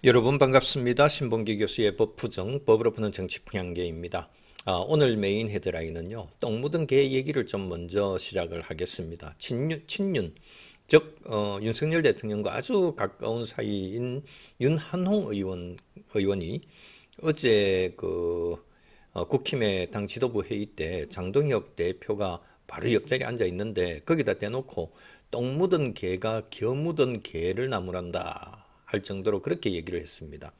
여러분 반갑습니다. 신봉기 교수의 법부정, 법으로 푸는 정치풍향계입니다. 오늘 메인 헤드라인은요. 똥 묻은 개 얘기를 좀 먼저 시작을 하겠습니다. 친윤, 즉 윤석열 대통령과 아주 가까운 사이인 윤한홍 의원이 어제 국힘의 당 지도부 회의 때 장동혁 대표가 바로 옆자리에 앉아 있는데 거기다 대놓고 똥 묻은 개가 겨 묻은 개를 나무란다 할 정도로 그렇게 얘기를 했습니다.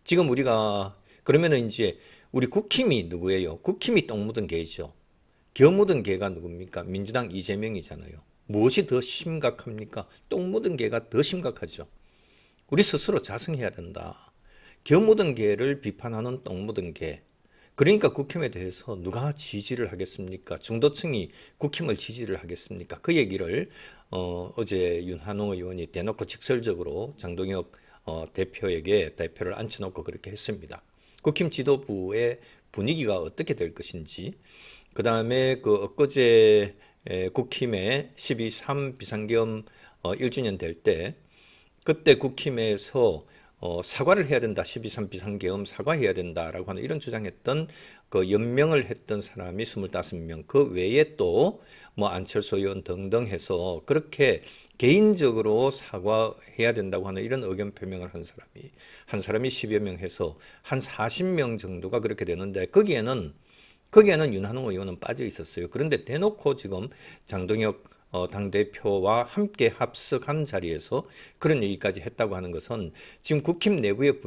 지금 우리가 그러면은 이제 우리 국힘이 누구예요? 국힘이 똥 묻은 개죠. 겨 묻은 개가 누굽니까? 민주당 이재명이잖아요. 무엇이 더 심각합니까? 똥 묻은 개가 더 심각하죠. 우리 스스로 자성해야 된다. 겨 묻은 개를 비판하는 똥 묻은 개. 그러니까 국힘에 대해서 누가 지지를 하겠습니까? 중도층이 국힘을 지지를 하겠습니까? 그 얘기를 어제 윤한홍 의원이 대놓고 직설적으로 장동혁 대표를 앉혀놓고 그렇게 했습니다. 국힘 지도부의 분위기가 어떻게 될 것인지, 그 다음에 엊그제 국힘의 12.3 비상계엄 1주년 될 때, 그때 국힘에서 사과를 해야 된다. 12.3 비상계엄 사과해야 된다라고 하는 이런 주장했던 연명을 했던 사람이 25명. 그 외에 또 뭐 안철수 의원 등등 해서 그렇게 개인적으로 사과해야 된다고 하는 이런 의견 표명을 한 사람이 10여 명 해서 한 40명 정도가 그렇게 되는데 거기에는 윤한홍 의원은 빠져 있었어요. 그런데 대놓고 지금 장동혁 당대표와 함께 합석한 자리에서 그런 얘기까지 했다고 하는 것은 지금 국힘 내부의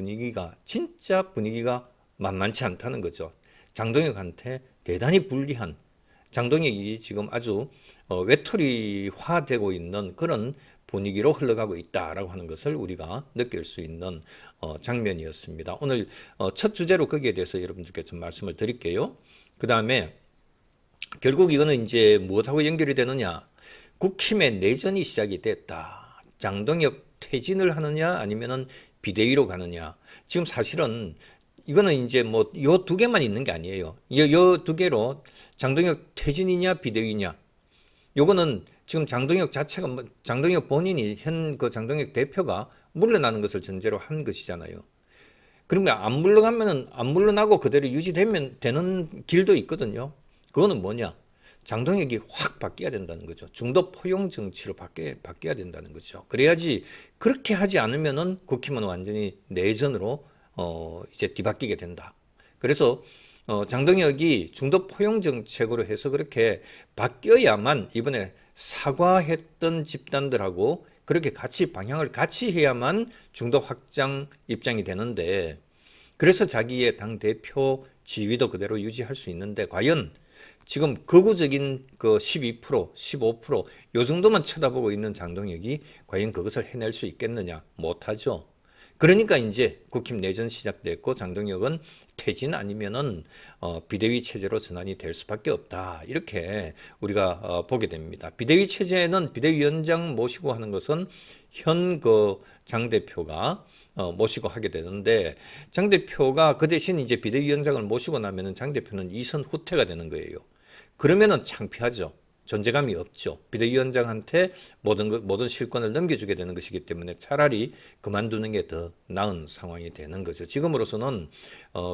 진짜 분위기가 만만치 않다는 거죠. 장동혁한테 대단히 불리한, 장동혁이 지금 아주 외톨이화되고 있는 그런 분위기로 흘러가고 있다라고 하는 것을 우리가 느낄 수 있는 장면이었습니다. 오늘 첫 주제로 거기에 대해서 여러분들께 좀 말씀을 드릴게요. 그 다음에 결국 이거는 이제 무엇하고 연결이 되느냐? 국힘의 내전이 시작이 됐다. 장동혁 퇴진을 하느냐 아니면은 비대위로 가느냐. 지금 사실은 이거는 이제 뭐 요 두 개만 있는 게 아니에요. 요 두 개로 장동혁 퇴진이냐 비대위냐. 요거는 지금 장동혁 자체가 장동혁 본인이 현 장동혁 대표가 물러나는 것을 전제로 한 것이잖아요. 그러면 안 물러나고 그대로 유지되면 되는 길도 있거든요. 그거는 뭐냐? 장동혁이 확 바뀌어야 된다는 거죠. 중도 포용 정치로 바뀌어야 된다는 거죠. 그래야지 그렇게 하지 않으면은 국힘은 완전히 내전으로 이제 뒤바뀌게 된다. 그래서 장동혁이 중도 포용 정책으로 해서 그렇게 바뀌어야만 이번에 사과했던 집단들하고 그렇게 방향을 같이 해야만 중도 확장 입장이 되는데, 그래서 자기의 당 대표 지위도 그대로 유지할 수 있는데 과연 지금 거구적인 12%, 15%, 요 정도만 쳐다보고 있는 장동혁이 과연 그것을 해낼 수 있겠느냐? 못하죠. 그러니까 이제 국힘 내전 시작됐고 장동혁은 퇴진 아니면은 비대위 체제로 전환이 될 수밖에 없다. 이렇게 우리가 보게 됩니다. 비대위 체제는 비대위원장 모시고 하는 것은 현 장 대표가 모시고 하게 되는데, 장 대표가 그 대신 이제 비대위원장을 모시고 나면은 장 대표는 2선 후퇴가 되는 거예요. 그러면은 창피하죠. 존재감이 없죠. 비대위원장한테 모든 실권을 넘겨주게 되는 것이기 때문에 차라리 그만두는 게 더 나은 상황이 되는 거죠. 지금으로서는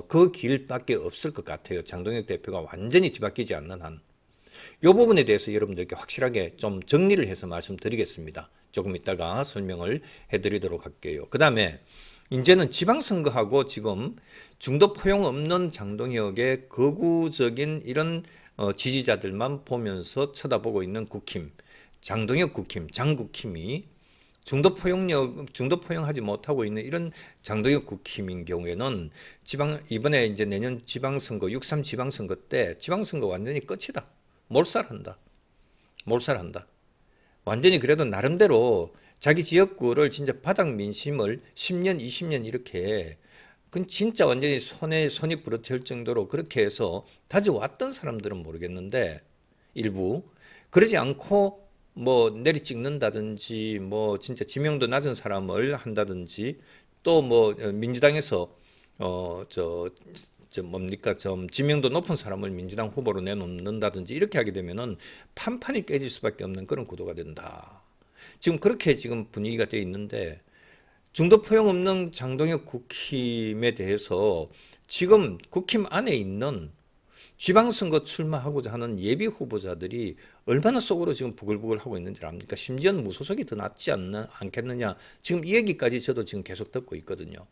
그 길밖에 없을 것 같아요. 장동혁 대표가 완전히 뒤바뀌지 않는 한. 이 부분에 대해서 여러분들께 확실하게 좀 정리를 해서 말씀드리겠습니다. 조금 이따가 설명을 해드리도록 할게요. 그 다음에 이제는 지방선거하고 지금 중도 포용 없는 장동혁의 거구적인 이런 지지자들만 보면서 쳐다보고 있는 국힘, 장동혁 국힘, 장국힘이 중도 포용하지 못하고 있는 이런 장동혁 국힘인 경우에는 이번에 이제 내년 지방선거, 6.3 지방선거 때 지방선거 완전히 끝이다. 몰살한다. 완전히 그래도 나름대로 자기 지역구를 진짜 바닥 민심을 10년, 20년 이렇게 그건 진짜 완전히 손이 부러질 정도로 그렇게 해서 다져왔던 사람들은 모르겠는데 일부 그러지 않고 뭐 내리 찍는다든지 뭐 진짜 지명도 낮은 사람을 한다든지 또 뭐 민주당에서 뭡니까 좀 지명도 높은 사람을 민주당 후보로 내놓는다든지 이렇게 하게 되면은 판판이 깨질 수밖에 없는 그런 구도가 된다. 지금 그렇게 지금 분위기가 돼 있는데 중도 포용 없는 장동혁 국힘에 대해서 지금 국힘 안에 있는 지방선거 출마하고자 하는 예비 후보자들이 얼마나 속으로 지금 부글부글 하고 있는지 압니까? 심지어는 무소속이 더 낫지 않겠느냐. 지금 이 얘기까지 저도 지금 계속 듣고 있거든요.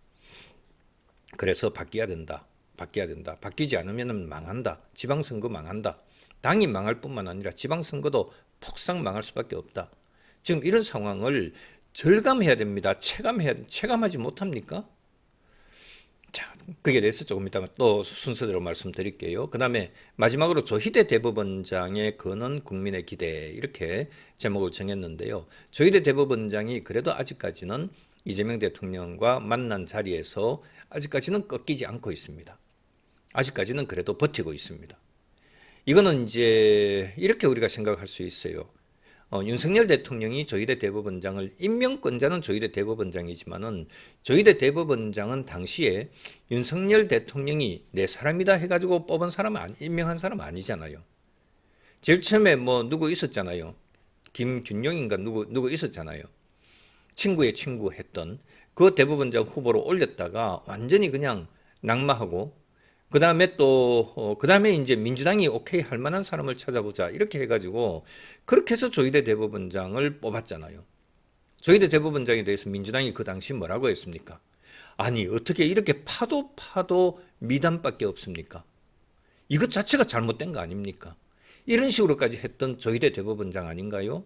그래서 바뀌어야 된다. 바뀌어야 된다. 바뀌지 않으면 망한다. 지방선거 망한다. 당이 망할 뿐만 아니라 지방선거도 폭삭 망할 수밖에 없다. 지금 이런 상황을 절감해야 됩니다. 체감하지 못합니까? 자, 그게 대해서 조금 이따가 또 순서대로 말씀드릴게요. 그 다음에 마지막으로 조희대 대법원장의 근원 국민의 기대 이렇게 제목을 정했는데요. 조희대 대법원장이 그래도 아직까지는 이재명 대통령과 만난 자리에서 아직까지는 꺾이지 않고 있습니다. 아직까지는 그래도 버티고 있습니다. 이거는 이제 이렇게 우리가 생각할 수 있어요. 윤석열 대통령이 조희대 대법원장을 임명권자는 조희대 대법원장이지만은 조희대 대법원장은 당시에 윤석열 대통령이 내 사람이다 해가지고 뽑은 사람 임명한 사람 아니잖아요. 제일 처음에 뭐 누구 있었잖아요. 김균용인가 누구 있었잖아요. 친구의 친구 했던 그 대법원장 후보로 올렸다가 완전히 그냥 낙마하고 그 다음에 이제 민주당이 오케이 할 만한 사람을 찾아보자. 이렇게 해가지고, 그렇게 해서 조희대 대법원장을 뽑았잖아요. 조희대 대법원장에 대해서 민주당이 그 당시 뭐라고 했습니까? 아니, 어떻게 이렇게 파도 미담밖에 없습니까? 이것 자체가 잘못된 거 아닙니까? 이런 식으로까지 했던 조희대 대법원장 아닌가요?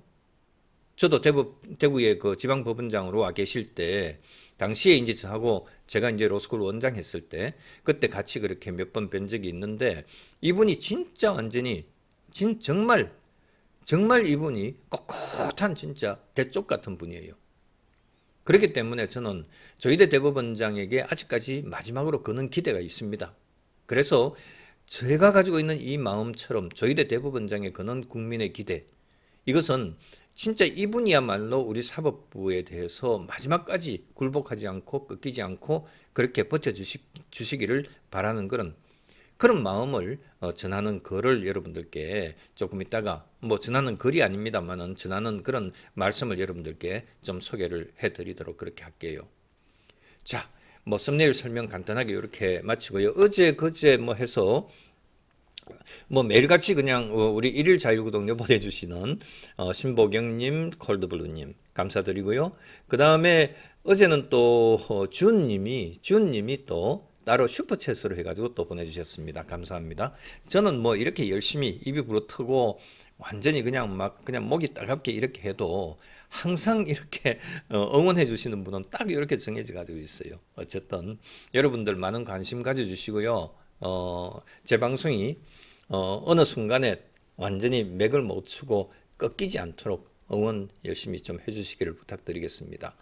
저도 대구의 그 지방법원장으로 와 계실 때, 당시에 이제 저하고 제가 이제 로스쿨 원장 했을 때, 그때 같이 그렇게 몇 번 뵌 적이 있는데, 이분이 진짜 완전히, 정말 이분이 꼿꼿한 진짜 대쪽 같은 분이에요. 그렇기 때문에 저는 조희대 대법원장에게 아직까지 마지막으로 거는 기대가 있습니다. 그래서 제가 가지고 있는 이 마음처럼 조희대 대법원장의 거는 국민의 기대, 이것은 진짜 이분이야말로 우리 사법부에 대해서 마지막까지 굴복하지 않고 꺾이지 않고 그렇게 버텨주시기를 바라는 그런 마음을 전하는 글을 여러분들께 조금 이따가 뭐 전하는 글이 아닙니다만은 전하는 그런 말씀을 여러분들께 좀 소개를 해드리도록 그렇게 할게요. 자, 뭐 썸네일 설명 간단하게 이렇게 마치고요. 어제 그제 뭐 해서 뭐 매일같이 그냥 우리 일일 자유구독료 보내주시는 신보경님, 콜드블루님 감사드리고요. 그 다음에 어제는 또 준님이 또 따로 슈퍼챗으로 해가지고 또 보내주셨습니다. 감사합니다. 저는 뭐 이렇게 열심히 입이 부르트고 완전히 그냥 목이 따갑게 이렇게 해도 항상 이렇게 응원해 주시는 분은 딱 이렇게 정해져 가지고 있어요. 어쨌든 여러분들 많은 관심 가져주시고요. 제 방송이 어느 순간에 완전히 맥을 못 추고 꺾이지 않도록 응원 열심히 좀 해주시기를 부탁드리겠습니다.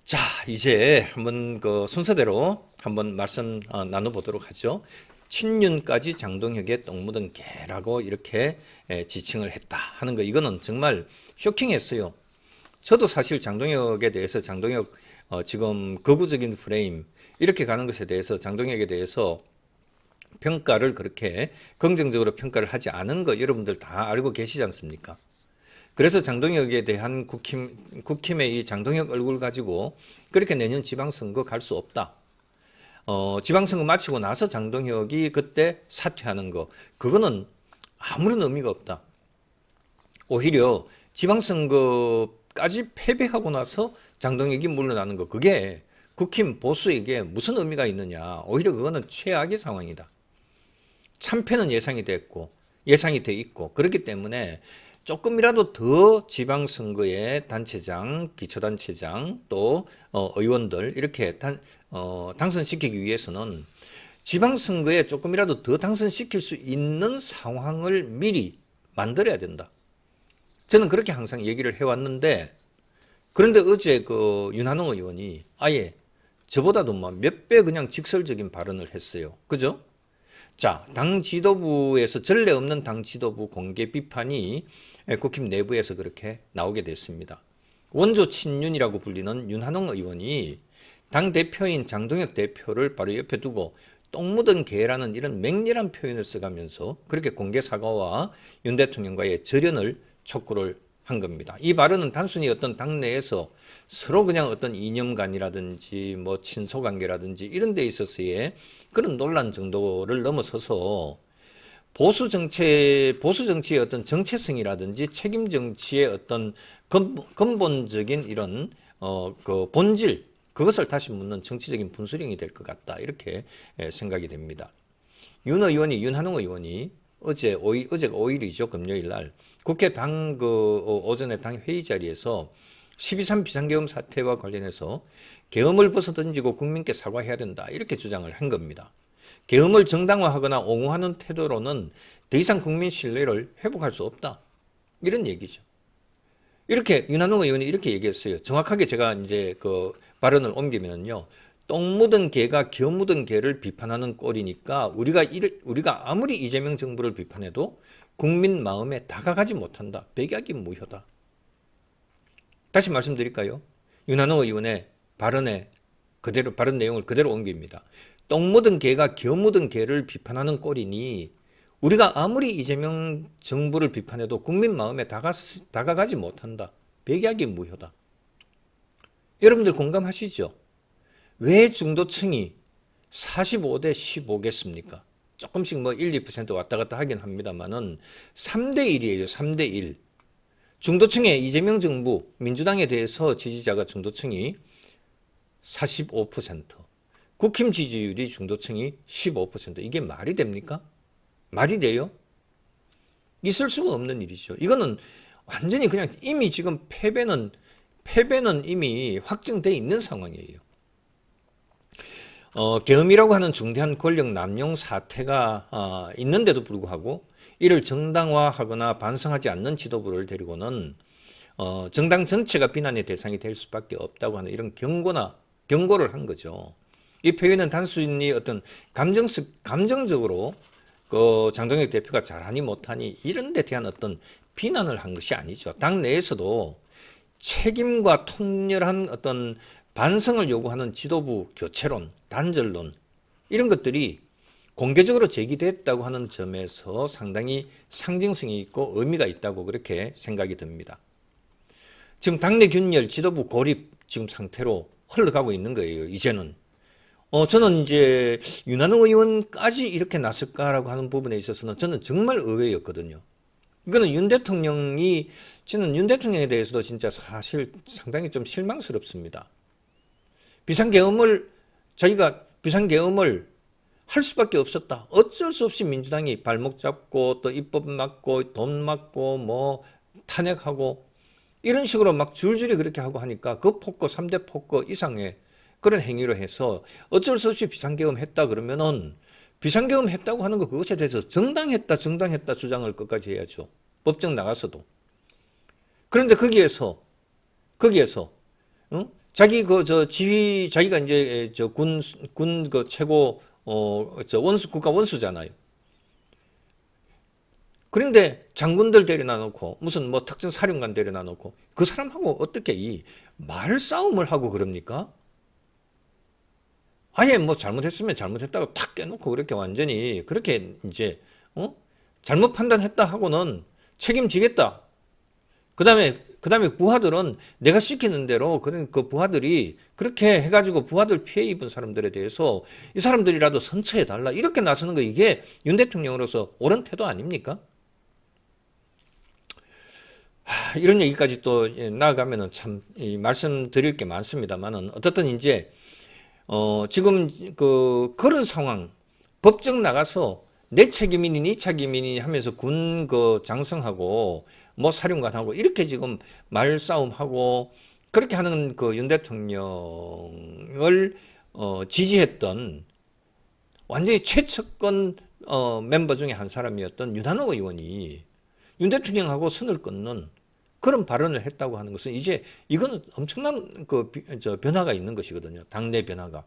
자, 이제 한번 그 순서대로 한번 말씀 나눠보도록 하죠. 친윤까지 장동혁의 똥 묻은 개라고 이렇게 지칭을 했다 하는 거, 이거는 정말 쇼킹했어요. 저도 사실 장동혁에 대해서 지금 거구적인 프레임 이렇게 가는 것에 대해서 장동혁에 대해서 평가를 그렇게 긍정적으로 평가를 하지 않은 거 여러분들 다 알고 계시지 않습니까? 그래서 장동혁에 대한 국힘의 이 장동혁 얼굴 가지고 그렇게 내년 지방선거 갈 수 없다. 지방선거 마치고 나서 장동혁이 그때 사퇴하는 거, 그거는 아무런 의미가 없다. 오히려 지방선거까지 패배하고 나서 장동혁이 물러나는 거, 그게 국힘 보수에게 무슨 의미가 있느냐. 오히려 그거는 최악의 상황이다. 참패는 예상이 돼 있고 그렇기 때문에 조금이라도 더 지방선거에 단체장, 기초단체장 또 의원들 이렇게 당선시키기 위해서는 지방선거에 조금이라도 더 당선시킬 수 있는 상황을 미리 만들어야 된다. 저는 그렇게 항상 얘기를 해왔는데, 그런데 어제 그 윤한홍 의원이 아예 저보다도 몇 배 그냥 직설적인 발언을 했어요. 그죠? 자, 당 지도부에서 전례 없는 당 지도부 공개 비판이 국힘 내부에서 그렇게 나오게 됐습니다. 원조 친윤이라고 불리는 윤한홍 의원이 당 대표인 장동혁 대표를 바로 옆에 두고 똥 묻은 개라는 이런 맹렬한 표현을 써가면서 그렇게 공개 사과와 윤 대통령과의 절연을 촉구를 한 겁니다. 이 발언은 단순히 어떤 당내에서 서로 그냥 어떤 이념관이라든지 뭐 친소관계라든지 이런 데 있어서의 그런 논란 정도를 넘어서서 보수 정치의 어떤 정체성이라든지 책임 정치의 어떤 근본적인 이런 그 본질, 그것을 다시 묻는 정치적인 분수령이 될 것 같다, 이렇게 생각이 됩니다. 윤한홍 의원이 어제가 5일이죠. 금요일 날 국회 오전에 당 회의 자리에서 12.3 비상계엄 사태와 관련해서 계엄을 벗어던지고 국민께 사과해야 된다, 이렇게 주장을 한 겁니다. 계엄을 정당화하거나 옹호하는 태도로는 더 이상 국민 신뢰를 회복할 수 없다, 이런 얘기죠. 이렇게 윤한홍 의원이 이렇게 얘기했어요. 정확하게 제가 이제 그 발언을 옮기면요, 똥 묻은 개가 겨 묻은 개를 비판하는 꼴이니까 우리가 아무리 이재명 정부를 비판해도 국민 마음에 다가가지 못한다. 백약이 무효다. 다시 말씀드릴까요? 윤한홍 의원의 발언 내용을 그대로 옮깁니다. 똥 묻은 개가 겨 묻은 개를 비판하는 꼴이니 우리가 아무리 이재명 정부를 비판해도 국민 마음에 다가가지 못한다. 백약이 무효다. 여러분들 공감하시죠? 왜 중도층이 45대 15겠습니까? 조금씩 뭐 1, 2% 왔다 갔다 하긴 합니다만은 3대 1이에요. 3대 1. 중도층의 이재명 정부, 민주당에 대해서 지지자가 중도층이 45%, 국힘 지지율이 중도층이 15%. 이게 말이 됩니까? 말이 돼요? 있을 수가 없는 일이죠. 이거는 완전히 그냥 이미 지금 패배는 이미 확정돼 있는 상황이에요. 계엄이라고 하는 중대한 권력 남용 사태가 있는데도 불구하고 이를 정당화하거나 반성하지 않는 지도부를 데리고는 정당 전체가 비난의 대상이 될 수밖에 없다고 하는 이런 경고를 한 거죠. 이 표현은 단순히 어떤 감정적으로 그 장동혁 대표가 잘하니 못하니 이런 데 대한 어떤 비난을 한 것이 아니죠. 당 내에서도 책임과 통렬한 어떤 반성을 요구하는 지도부 교체론, 단절론, 이런 것들이 공개적으로 제기됐다고 하는 점에서 상당히 상징성이 있고 의미가 있다고 그렇게 생각이 듭니다. 지금 당내 균열, 지도부 고립 지금 상태로 흘러가고 있는 거예요. 이제는. 저는 이제 윤한홍 의원까지 이렇게 났을까라고 하는 부분에 있어서는 저는 정말 의외였거든요. 이거는 저는 윤 대통령에 대해서도 진짜 사실 상당히 좀 실망스럽습니다. 자기가 비상계엄을 할 수밖에 없었다. 어쩔 수 없이 민주당이 발목 잡고 또 입법 막고 돈 막고 뭐 탄핵하고 이런 식으로 막 줄줄이 그렇게 하고 하니까 그 폭거 3대 폭거 이상의 그런 행위로 해서 어쩔 수 없이 비상계엄 했다 그러면은 비상계엄 했다고 하는 거 그것에 대해서 정당했다 주장을 끝까지 해야죠. 법정 나가서도. 그런데 거기에서 자기가 이제 군 그 최고 국가 원수잖아요. 그런데 장군들 데려다 놓고 무슨 뭐 특정 사령관 데려다 놓고 그 사람하고 어떻게 이 말싸움을 하고 그럽니까? 아예 뭐 잘못했으면 잘못했다고 탁 깨놓고 그렇게 완전히 그렇게 이제 잘못 판단했다 하고는 책임지겠다. 그다음에 부하들은 내가 시키는 대로 그 부하들이 그렇게 해가지고 부하들 피해 입은 사람들에 대해서 이 사람들이라도 선처해 달라 이렇게 나서는 거 이게 윤 대통령으로서 옳은 태도 아닙니까? 이런 얘기까지 또 나아가면은 참 말씀드릴 게 많습니다만은 어떻든 이제 지금 그런 상황 법정 나가서 내 책임이니 네 책임이니 하면서 군 장성하고 뭐 사령관하고 이렇게 지금 말싸움하고 그렇게 하는 그 윤 대통령을 지지했던 완전히 최측근 멤버 중에 한 사람이었던 윤한홍 의원이 윤 대통령하고 선을 끊는 그런 발언을 했다고 하는 것은 이제 이거는 엄청난 변화가 있는 것이거든요. 당내 변화가.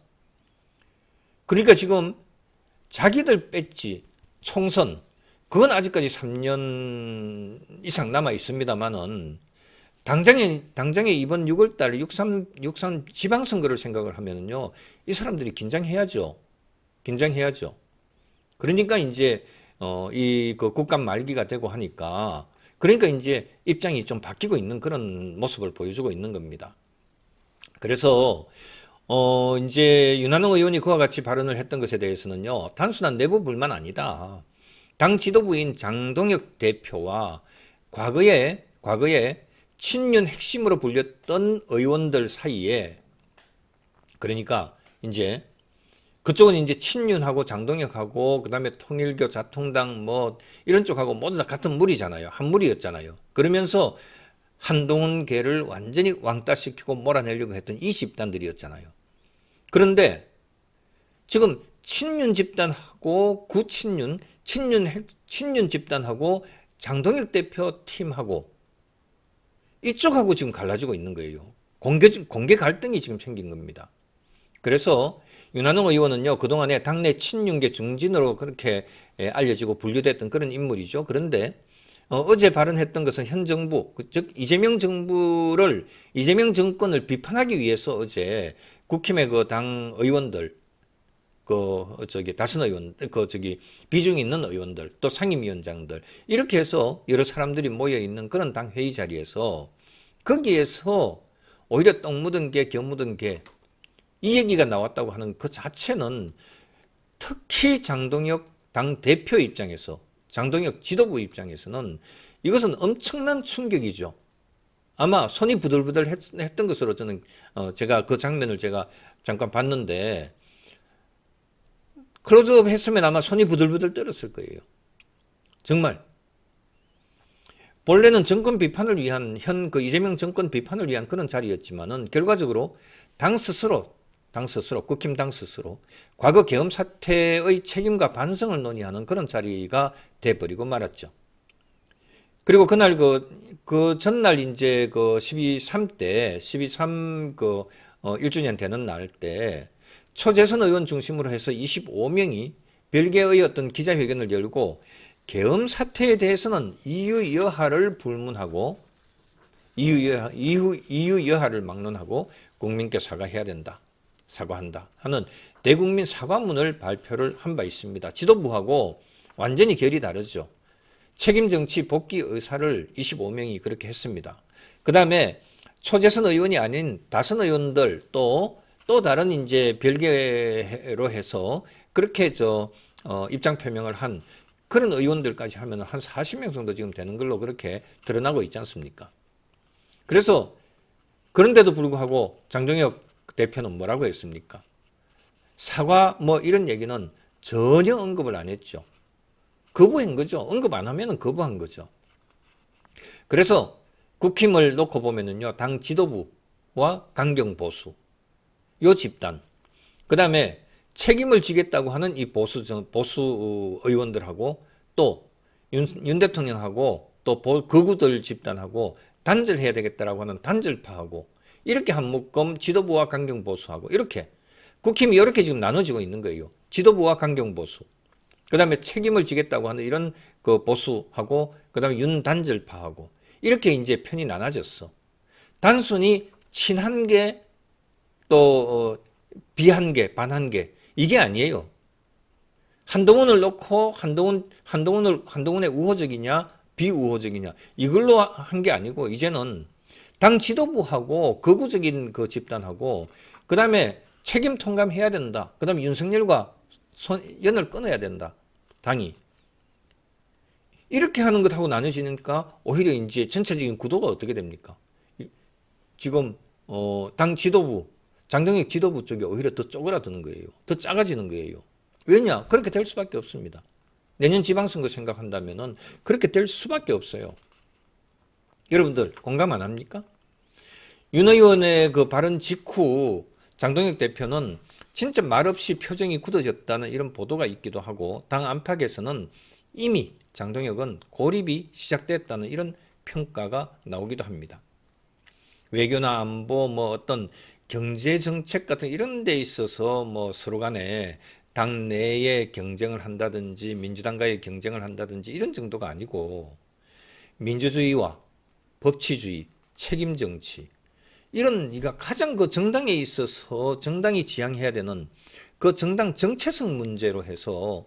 그러니까 지금 자기들 뺐지 총선 그건 아직까지 3년 이상 남아 있습니다만은 당장에 이번 6월달 6.3 지방선거를 생각을 하면은요 이 사람들이 긴장해야죠. 그러니까 이제 그 국감 말기가 되고 하니까 그러니까 이제 입장이 좀 바뀌고 있는 그런 모습을 보여주고 있는 겁니다. 그래서 이제 윤한홍 의원이 그와 같이 발언을 했던 것에 대해서는요, 단순한 내부 불만 아니다. 당 지도부인 장동혁 대표와 과거에 친윤 핵심으로 불렸던 의원들 사이에, 그러니까 이제 그쪽은 이제 친윤하고 장동혁하고 그다음에 통일교, 자통당 뭐 이런 쪽하고 모두 다 같은 무리잖아요. 한 무리였잖아요. 그러면서 한동훈계를 완전히 왕따시키고 몰아내려고 했던 이 집단들이었잖아요. 그런데 지금 친윤 집단하고 친윤 집단하고 장동혁 대표 팀하고 이쪽하고 지금 갈라지고 있는 거예요. 공개 갈등이 지금 생긴 겁니다. 그래서 윤한홍 의원은요, 그동안에 당내 친윤계 중진으로 그렇게 알려지고 분류됐던 그런 인물이죠. 그런데 어제 발언했던 것은 현 정부, 즉 이재명 정권을 비판하기 위해서 어제 국힘의 그 당 의원들, 다선 의원, 비중 있는 의원들, 또 상임위원장들, 이렇게 해서 여러 사람들이 모여 있는 그런 당 회의 자리에서 거기에서 오히려 똥 묻은 개, 겨 묻은 개, 이 얘기가 나왔다고 하는 그 자체는 특히 장동혁 당 대표 입장에서, 장동혁 지도부 입장에서는 이것은 엄청난 충격이죠. 아마 손이 부들부들 했던 것으로 저는 제가 그 장면을 제가 잠깐 봤는데, 클로즈업 했으면 아마 손이 부들부들 떨었을 거예요. 정말. 본래는 정권 비판을 위한, 그 이재명 정권 비판을 위한 그런 자리였지만은 결과적으로 당 스스로, 국힘 당 스스로 과거 계엄 사태의 책임과 반성을 논의하는 그런 자리가 돼버리고 말았죠. 그리고 그날 그 전날 이제 그 12.3 1주년 되는 날 때 초재선 의원 중심으로 해서 25명이 별개의 어떤 기자회견을 열고 계엄 사태에 대해서는 이유 여하를 불문하고 이유 여하를 막론하고 국민께 사과한다 하는 대국민 사과문을 발표를 한 바 있습니다. 지도부하고 완전히 결이 다르죠. 책임 정치 복귀 의사를 25명이 그렇게 했습니다. 그 다음에 초재선 의원이 아닌 다선 의원들 또 다른 이제 별개로 해서 그렇게 입장 표명을 한 그런 의원들까지 하면 한 40명 정도 지금 되는 걸로 그렇게 드러나고 있지 않습니까? 그래서 그런데도 불구하고 장동혁 대표는 뭐라고 했습니까? 사과 뭐 이런 얘기는 전혀 언급을 안 했죠. 거부한 거죠. 언급 안 하면 거부한 거죠. 그래서 국힘을 놓고 보면은요, 당 지도부와 강경보수, 요 집단, 그 다음에 책임을 지겠다고 하는 이 보수 의원들하고 또 윤 대통령하고 또 극우들 집단하고 단절해야 되겠다라고 하는 단절파하고 이렇게 한 묶음 지도부와 강경보수하고 이렇게 국힘이 이렇게 지금 나눠지고 있는 거예요. 지도부와 강경보수. 그 다음에 책임을 지겠다고 하는 이런 그 보수하고 그 다음에 윤단절파하고 이렇게 이제 편이 나눠졌어. 단순히 친한 게 또 비한 게, 반한 게 이게 아니에요. 한동훈을 놓고 한동훈의 우호적이냐 비우호적이냐 이걸로 한 게 아니고 이제는 당 지도부하고 극우적인 그 집단하고 그 다음에 책임 통감해야 된다. 그 다음에 윤석열과 연을 끊어야 된다. 당이. 이렇게 하는 것하고 나눠지니까 오히려 이제 전체적인 구도가 어떻게 됩니까? 지금 당 지도부, 장동혁 지도부 쪽이 오히려 더 쪼그라드는 거예요. 더 작아지는 거예요. 왜냐? 그렇게 될 수밖에 없습니다. 내년 지방선거 생각한다면은 그렇게 될 수밖에 없어요. 여러분들 공감 안 합니까? 윤 의원의 그 발언 직후 장동혁 대표는 진짜 말없이 표정이 굳어졌다는 이런 보도가 있기도 하고 당 안팎에서는 이미 장동혁은 고립이 시작됐다는 이런 평가가 나오기도 합니다. 외교나 안보 뭐 어떤 경제 정책 같은 이런 데 있어서 뭐 서로 간에 당 내에 경쟁을 한다든지 민주당과의 경쟁을 한다든지 이런 정도가 아니고 민주주의와 법치주의, 책임 정치 이런 이가 가장 그 정당에 있어서 정당이 지향해야 되는 그 정당 정체성 문제로 해서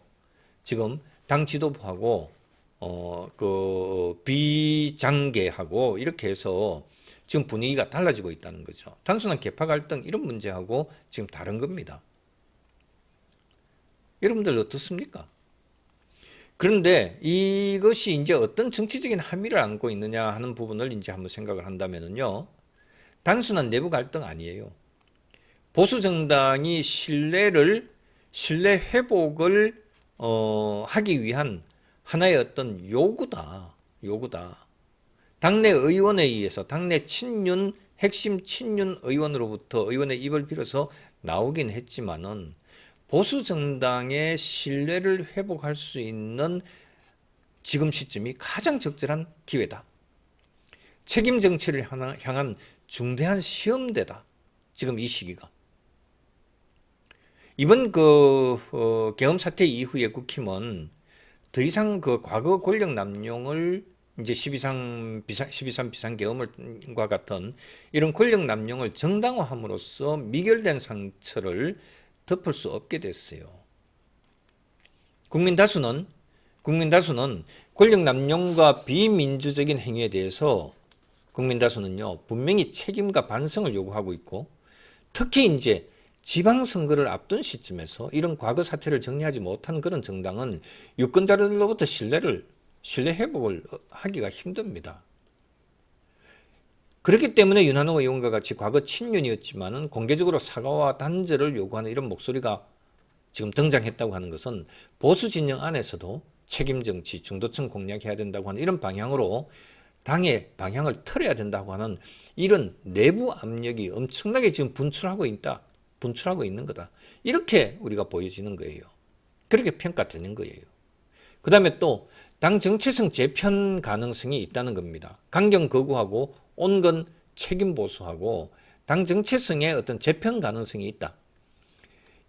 지금 당 지도부하고 비장계하고 이렇게 해서 지금 분위기가 달라지고 있다는 거죠. 단순한 계파 갈등 이런 문제하고 지금 다른 겁니다. 여러분들 어떻습니까? 그런데 이것이 이제 어떤 정치적인 함의를 안고 있느냐 하는 부분을 이제 한번 생각을 한다면요. 단순한 내부 갈등 아니에요. 보수 정당이 신뢰 회복을 하기 위한 하나의 어떤 요구다. 당내 의원에 의해서 당내 핵심 친윤 의원으로부터 의원의 입을 빌어서 나오긴 했지만은 보수 정당의 신뢰를 회복할 수 있는 지금 시점이 가장 적절한 기회다. 책임 정치를 향한 중대한 시험대다. 지금 이 시기가. 이번 계엄 사태 이후에 국힘은 더 이상 과거 권력 남용을 이제 12.3 비상계엄과 같은 이런 권력 남용을 정당화함으로써 미결된 상처를 덮을 수 없게 됐어요. 국민 다수는 권력 남용과 비민주적인 행위에 대해서 국민 다수는요, 분명히 책임과 반성을 요구하고 있고, 특히 이제 지방선거를 앞둔 시점에서 이런 과거 사태를 정리하지 못한 그런 정당은 유권자들로부터 신뢰 회복을 하기가 힘듭니다. 그렇기 때문에 윤한홍 의원과 같이 과거 친윤이었지만은 공개적으로 사과와 단절을 요구하는 이런 목소리가 지금 등장했다고 하는 것은 보수 진영 안에서도 책임 정치, 중도층 공략해야 된다고 하는 이런 방향으로 당의 방향을 틀어야 된다고 하는 이런 내부 압력이 엄청나게 지금 분출하고 있는 거다. 이렇게 우리가 보여지는 거예요. 그렇게 평가되는 거예요. 그 다음에 또 당 정체성 재편 가능성이 있다는 겁니다. 강경 거부하고 온건 책임 보수하고 당 정체성의 어떤 재편 가능성이 있다.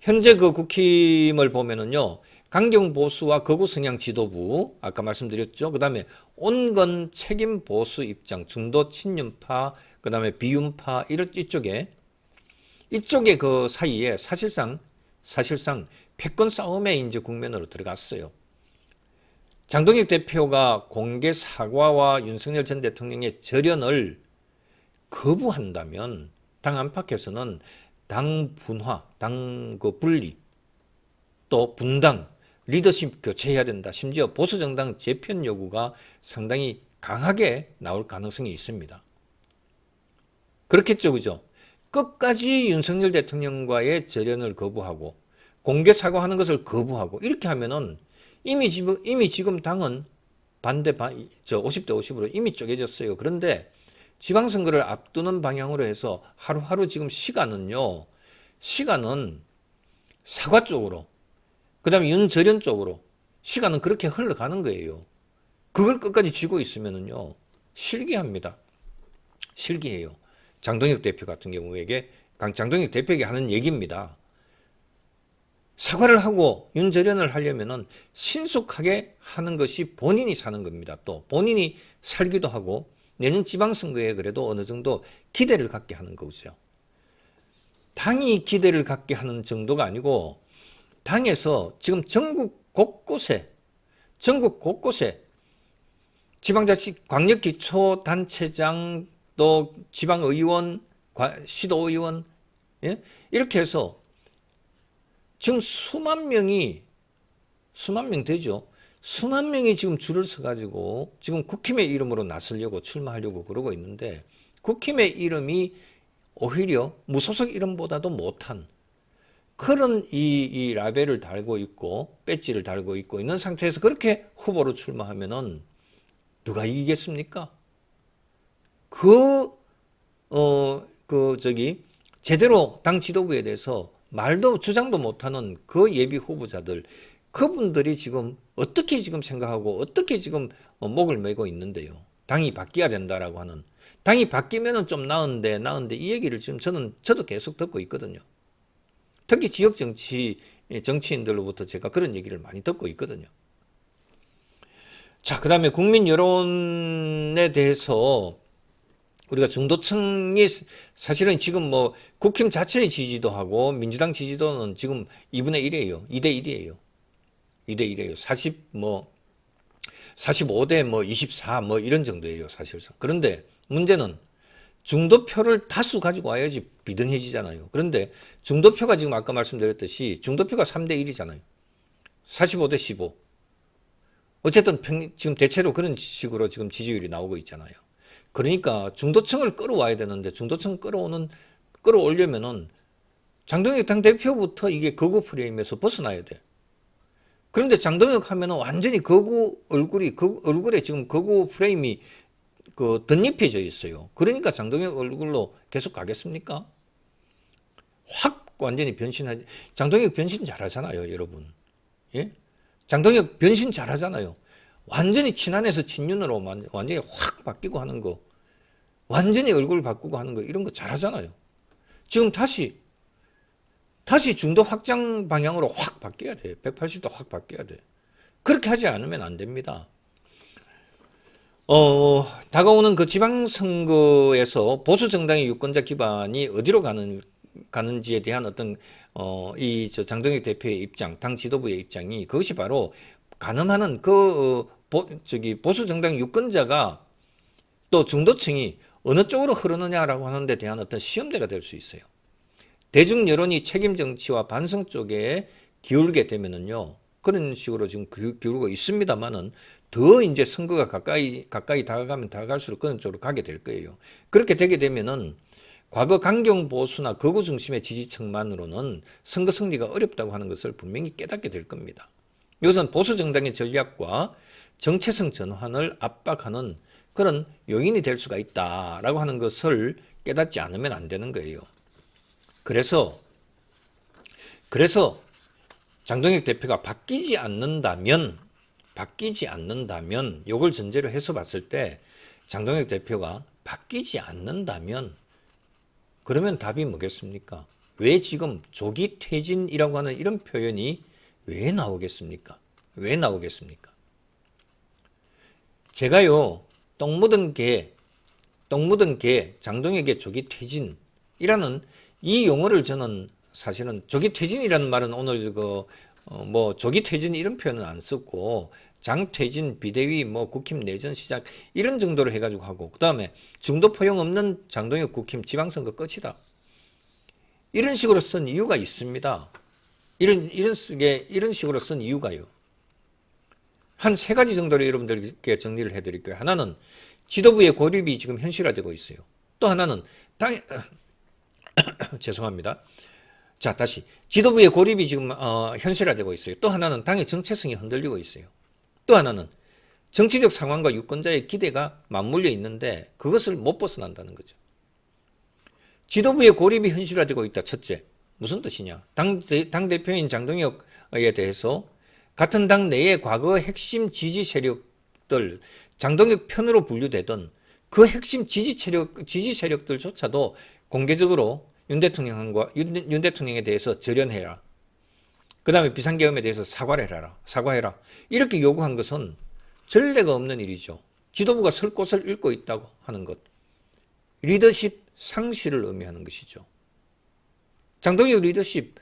현재 국힘을 보면은요, 강경 보수와 거구 성향 지도부, 아까 말씀드렸죠. 그 다음에 온건 책임 보수 입장, 중도 친윤파, 그 다음에 비윤파, 이쪽에 그 사이에 사실상 패권 싸움의 이제 국면으로 들어갔어요. 장동혁 대표가 공개 사과와 윤석열 전 대통령의 절연을 거부한다면 당 안팎에서는 당 분화, 당 분리, 또 분당, 리더십 교체해야 된다. 심지어 보수정당 재편 요구가 상당히 강하게 나올 가능성이 있습니다. 그렇겠죠, 그죠? 끝까지 윤석열 대통령과의 절연을 거부하고 공개 사과하는 것을 거부하고 이렇게 하면은 이미 지금 당은 50대 50으로 이미 쪼개졌어요. 그런데 지방선거를 앞두는 방향으로 해서 하루하루 지금 시간은 사과 쪽으로, 그 다음에 윤절연 쪽으로 시간은 그렇게 흘러가는 거예요. 그걸 끝까지 쥐고 있으면은요, 실기합니다. 실기해요. 장동혁 대표 같은 경우에게, 장동혁 대표에게 하는 얘기입니다. 사과를 하고 윤절연을 하려면은 신속하게 하는 것이 본인이 사는 겁니다. 또 본인이 살기도 하고 내년 지방선거에 그래도 어느 정도 기대를 갖게 하는 거죠. 당이 기대를 갖게 하는 정도가 아니고 당에서 지금 전국 곳곳에 지방자치 광역기초단체장 또 지방의원, 시도의원, 예? 이렇게 해서 지금 수만 명 되죠. 수만 명이 지금 줄을 서가지고 지금 국힘의 이름으로 나서려고 출마하려고 그러고 있는데 국힘의 이름이 오히려 무소속 이름보다도 못한 그런 이 라벨을 달고 있고 배지를 달고 있고 있는 상태에서 그렇게 후보로 출마하면은 누가 이기겠습니까? 제대로 당 지도부에 대해서 주장도 못하는 그 예비 후보자들, 그분들이 지금 어떻게 지금 생각하고 어떻게 지금 목을 메고 있는데요. 당이 바뀌어야 된다라고 하는, 당이 바뀌면은 좀 나은데 이 얘기를 지금 저도 계속 듣고 있거든요. 특히 지역 정치인들로부터 제가 그런 얘기를 많이 듣고 있거든요. 자, 그 다음에 국민 여론에 대해서 우리가 중도층이 사실은 지금 국힘 자체의 지지도 하고 민주당 지지도는 지금 2분의 1이에요. 2대 1이에요. 2대 1이에요. 45대 뭐 24 뭐 이런 정도예요, 사실상. 그런데 문제는 중도표를 다수 가지고 와야지 비등해지잖아요. 그런데 중도표가 지금 아까 말씀드렸듯이 중도표가 3대 1이잖아요. 45대 15. 어쨌든 지금 대체로 그런 식으로 지금 지지율이 나오고 있잖아요. 그러니까 중도층을 끌어와야 되는데 중도층 끌어오려면은 장동혁 당대표부터 이게 거구 프레임에서 벗어나야 돼. 그런데 장동혁 하면은 완전히 거구 얼굴이, 그 얼굴에 지금 거구 프레임이 그 덧입혀져 있어요. 그러니까 장동혁 얼굴로 계속 가겠습니까? 확 완전히 변신하지. 장동혁 변신 잘하잖아요, 여러분. 예? 장동혁 변신 잘하잖아요. 완전히 친한에서 친윤으로 완전히 확 바뀌고 하는 거. 완전히 얼굴 바꾸고 하는 거. 이런 거 잘하잖아요. 지금 다시 중도 확장 방향으로 확 바뀌어야 돼. 180도 확 바뀌어야 돼. 그렇게 하지 않으면 안 됩니다. 다가오는 그 지방선거에서 보수 정당의 유권자 기반이 어디로 가는지에 대한 어떤 장동혁 대표의 입장, 당 지도부의 입장이 그것이 바로 가늠하는 보수 정당 유권자가 또 중도층이 어느 쪽으로 흐르느냐라고 하는 데 대한 어떤 시험대가 될 수 있어요. 대중 여론이 책임 정치와 반성 쪽에 기울게 되면은요. 그런 식으로 지금 기울고 있습니다만은 더 이제 선거가 가까이 다가가면 다가갈수록 그런 쪽으로 가게 될 거예요. 그렇게 되게 되면은 과거 강경 보수나 극우 중심의 지지층만으로는 선거 승리가 어렵다고 하는 것을 분명히 깨닫게 될 겁니다. 이것은 보수 정당의 전략과 정체성 전환을 압박하는 그런 요인이 될 수가 있다라고 하는 것을 깨닫지 않으면 안 되는 거예요. 그래서 장동혁 대표가 바뀌지 않는다면 이걸 전제로 해서 봤을 때 장동혁 대표가 바뀌지 않는다면 그러면 답이 뭐겠습니까? 왜 지금 조기 퇴진이라고 하는 이런 표현이 왜 나오겠습니까? 왜 나오겠습니까? 제가요, 똥 묻은 개, 장동혁의 조기 퇴진이라는 이 용어를 저는 사실은 조기 퇴진이라는 말은 오늘 조기 퇴진 이런 표현은 안 쓰고 장퇴진, 비대위, 국힘 내전 시작 이런 정도로 해가지고 하고 그 다음에 중도 포용 없는 장동혁 국힘 지방선거 끝이다. 이런 식으로 쓴 이유가 있습니다. 이런 식으로 쓴 이유가요. 한 세 가지 정도로 여러분들께 정리를 해드릴게요. 하나는 지도부의 고립이 지금 현실화되고 있어요. 또 하나는 죄송합니다. 자, 다시 지도부의 고립이 지금 현실화되고 있어요. 또 하나는 당의 정체성이 흔들리고 있어요. 또 하나는 정치적 상황과 유권자의 기대가 맞물려 있는데 그것을 못 벗어난다는 거죠. 지도부의 고립이 현실화되고 있다. 첫째, 무슨 뜻이냐? 당대표인 장동혁에 대해서 같은 당 내의 과거 핵심 지지 세력들, 장동혁 편으로 분류되던 그 핵심 지지 세력들조차도 공개적으로 윤 대통령에 대해서 절연해라. 그 다음에 비상계엄에 대해서 사과해라. 이렇게 요구한 것은 전례가 없는 일이죠. 지도부가 설 곳을 잃고 있다고 하는 것. 리더십 상실을 의미하는 것이죠. 장동혁 리더십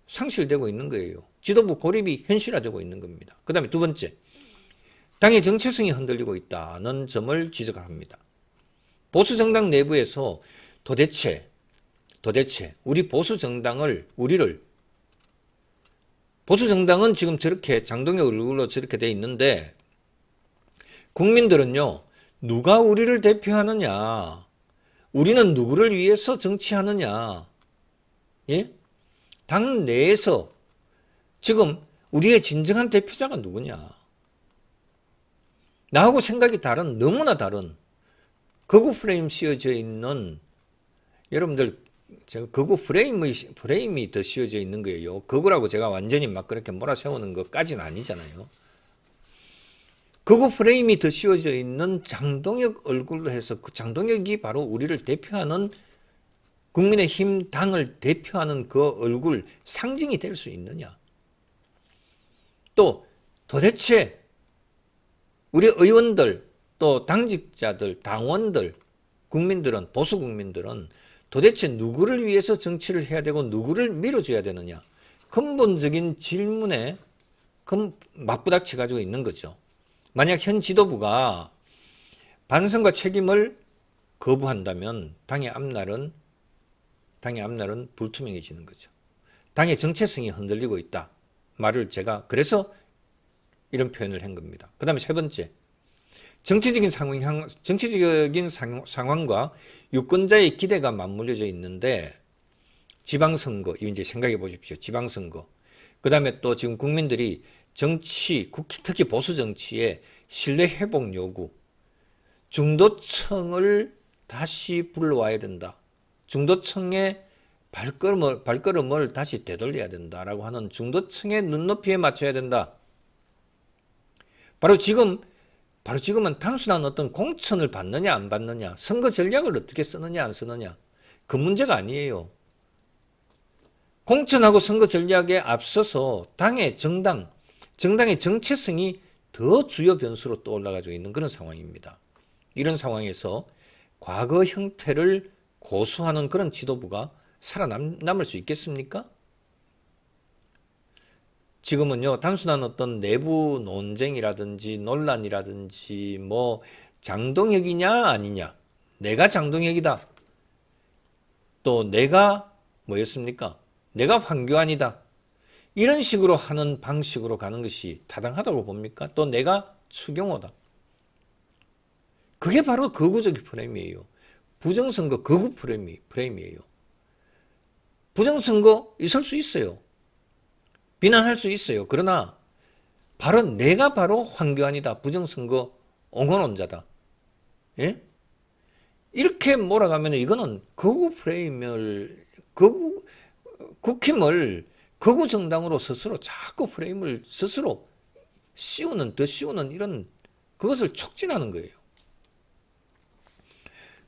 상실되고 있는 거예요. 지도부 고립이 현실화되고 있는 겁니다. 그 다음에 두 번째, 당의 정체성이 흔들리고 있다는 점을 지적을 합니다. 보수정당 내부에서 도대체 우리 보수정당은 지금 저렇게 장동혁 얼굴로 저렇게 돼 있는데 국민들은요, 누가 우리를 대표하느냐, 우리는 누구를 위해서 정치하느냐, 예? 당 내에서 지금 우리의 진정한 대표자가 누구냐, 나하고 생각이 너무나 다른 극우 프레임 씌워져 있는 여러분들, 극우 프레임이 더 씌워져 있는 거예요. 극우라고 제가 완전히 막 그렇게 몰아세우는 것까지는 아니잖아요. 극우 프레임이 더 씌워져 있는 장동혁 얼굴로 해서 그 장동혁이 바로 우리를 대표하는 국민의힘 당을 대표하는 그 얼굴 상징이 될 수 있느냐. 또 도대체 우리 의원들 또 당직자들 당원들 국민들은 보수 국민들은 도대체 누구를 위해서 정치를 해야 되고 누구를 밀어줘야 되느냐. 근본적인 질문에 맞부닥쳐 가지고 있는 거죠. 만약 현 지도부가 반성과 책임을 거부한다면 당의 앞날은 불투명해지는 거죠. 당의 정체성이 흔들리고 있다. 말을 제가 그래서 이런 표현을 한 겁니다. 그 다음에 세 번째, 정치적인 상황과 유권자의 기대가 맞물려져 있는데 지방선거, 이제 생각해 보십시오. 지방선거. 그 다음에 또 지금 국민들이 정치, 특히 보수 정치의 신뢰 회복 요구, 중도층을 다시 불러와야 된다. 중도층의 발걸음을 다시 되돌려야 된다라고 하는 중도층의 눈높이에 맞춰야 된다. 바로 지금은 단순한 어떤 공천을 받느냐 안 받느냐, 선거 전략을 어떻게 쓰느냐 안 쓰느냐, 그 문제가 아니에요. 공천하고 선거 전략에 앞서서 정당의 정체성이 더 주요 변수로 떠올라가지고 있는 그런 상황입니다. 이런 상황에서 과거 형태를 고수하는 그런 지도부가 살아남을 수 있겠습니까? 지금은요, 단순한 어떤 내부 논쟁이라든지 논란이라든지 뭐 장동혁이냐 아니냐, 내가 장동혁이다, 또 내가 뭐였습니까? 내가 황교안이다, 이런 식으로 하는 방식으로 가는 것이 타당하다고 봅니까? 또 내가 추경호다. 그게 바로 거구적인 프레임이에요. 부정선거 거구 프레임이에요. 부정선거 있을 수 있어요. 비난할 수 있어요. 그러나 내가 바로 황교안이다, 부정선거 옹호론자다, 예? 이렇게 몰아가면 이거는 거구 프레임을, 국힘을 거구 정당으로 스스로 자꾸 프레임을 스스로 더 씌우는 이런, 그것을 촉진하는 거예요.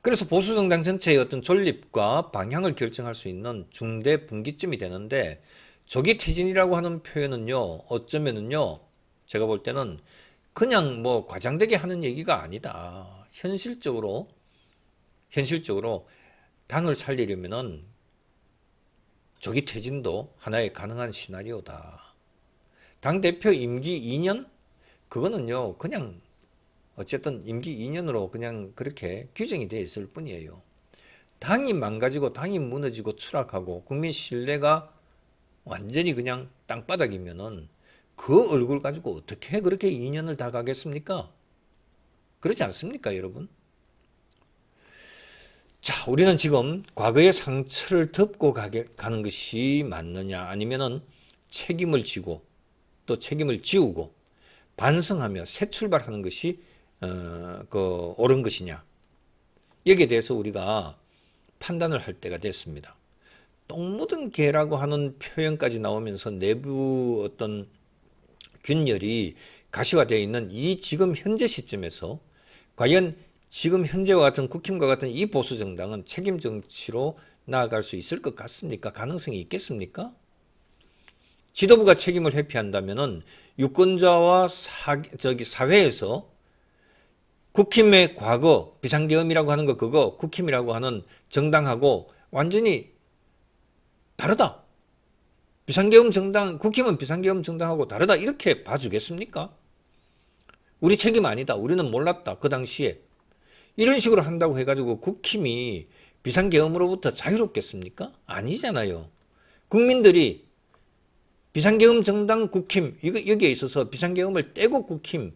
그래서 보수정당 전체의 어떤 존립과 방향을 결정할 수 있는 중대 분기점이 되는데, 조기 퇴진이라고 하는 표현은요, 어쩌면은요, 제가 볼 때는 그냥 뭐 과장되게 하는 얘기가 아니다. 현실적으로 당을 살리려면은 조기 퇴진도 하나의 가능한 시나리오다. 당대표 임기 2년? 그거는요, 그냥 어쨌든 임기 2년으로 그냥 그렇게 규정이 되어 있을 뿐이에요. 당이 망가지고 당이 무너지고 추락하고 국민 신뢰가 완전히 그냥 땅바닥이면은 그 얼굴 가지고 어떻게 그렇게 2년을 다 가겠습니까? 그렇지 않습니까, 여러분? 자, 우리는 지금 과거의 상처를 덮고 가는 것이 맞느냐, 아니면은 책임을 지고 또 책임을 지우고 반성하며 새 출발하는 것이 옳은 것이냐, 여기에 대해서 우리가 판단을 할 때가 됐습니다. 똥 묻은 개라고 하는 표현까지 나오면서 내부 어떤 균열이 가시화되어 있는 이 지금 현재 시점에서 과연 지금 현재와 같은 국힘과 같은 이 보수 정당은 책임 정치로 나아갈 수 있을 것 같습니까? 가능성이 있겠습니까? 지도부가 책임을 회피한다면은 유권자와 사회에서 국힘의 과거 비상계엄이라고 하는 거, 그거 국힘이라고 하는 정당하고 완전히 다르다. 비상계엄 정당, 국힘은 비상계엄 정당하고 다르다, 이렇게 봐주겠습니까? 우리 책임 아니다, 우리는 몰랐다, 그 당시에, 이런 식으로 한다고 해가지고 국힘이 비상계엄으로부터 자유롭겠습니까? 아니잖아요. 국민들이 비상계엄 정당 국힘, 여기에 있어서 비상계엄을 떼고 국힘,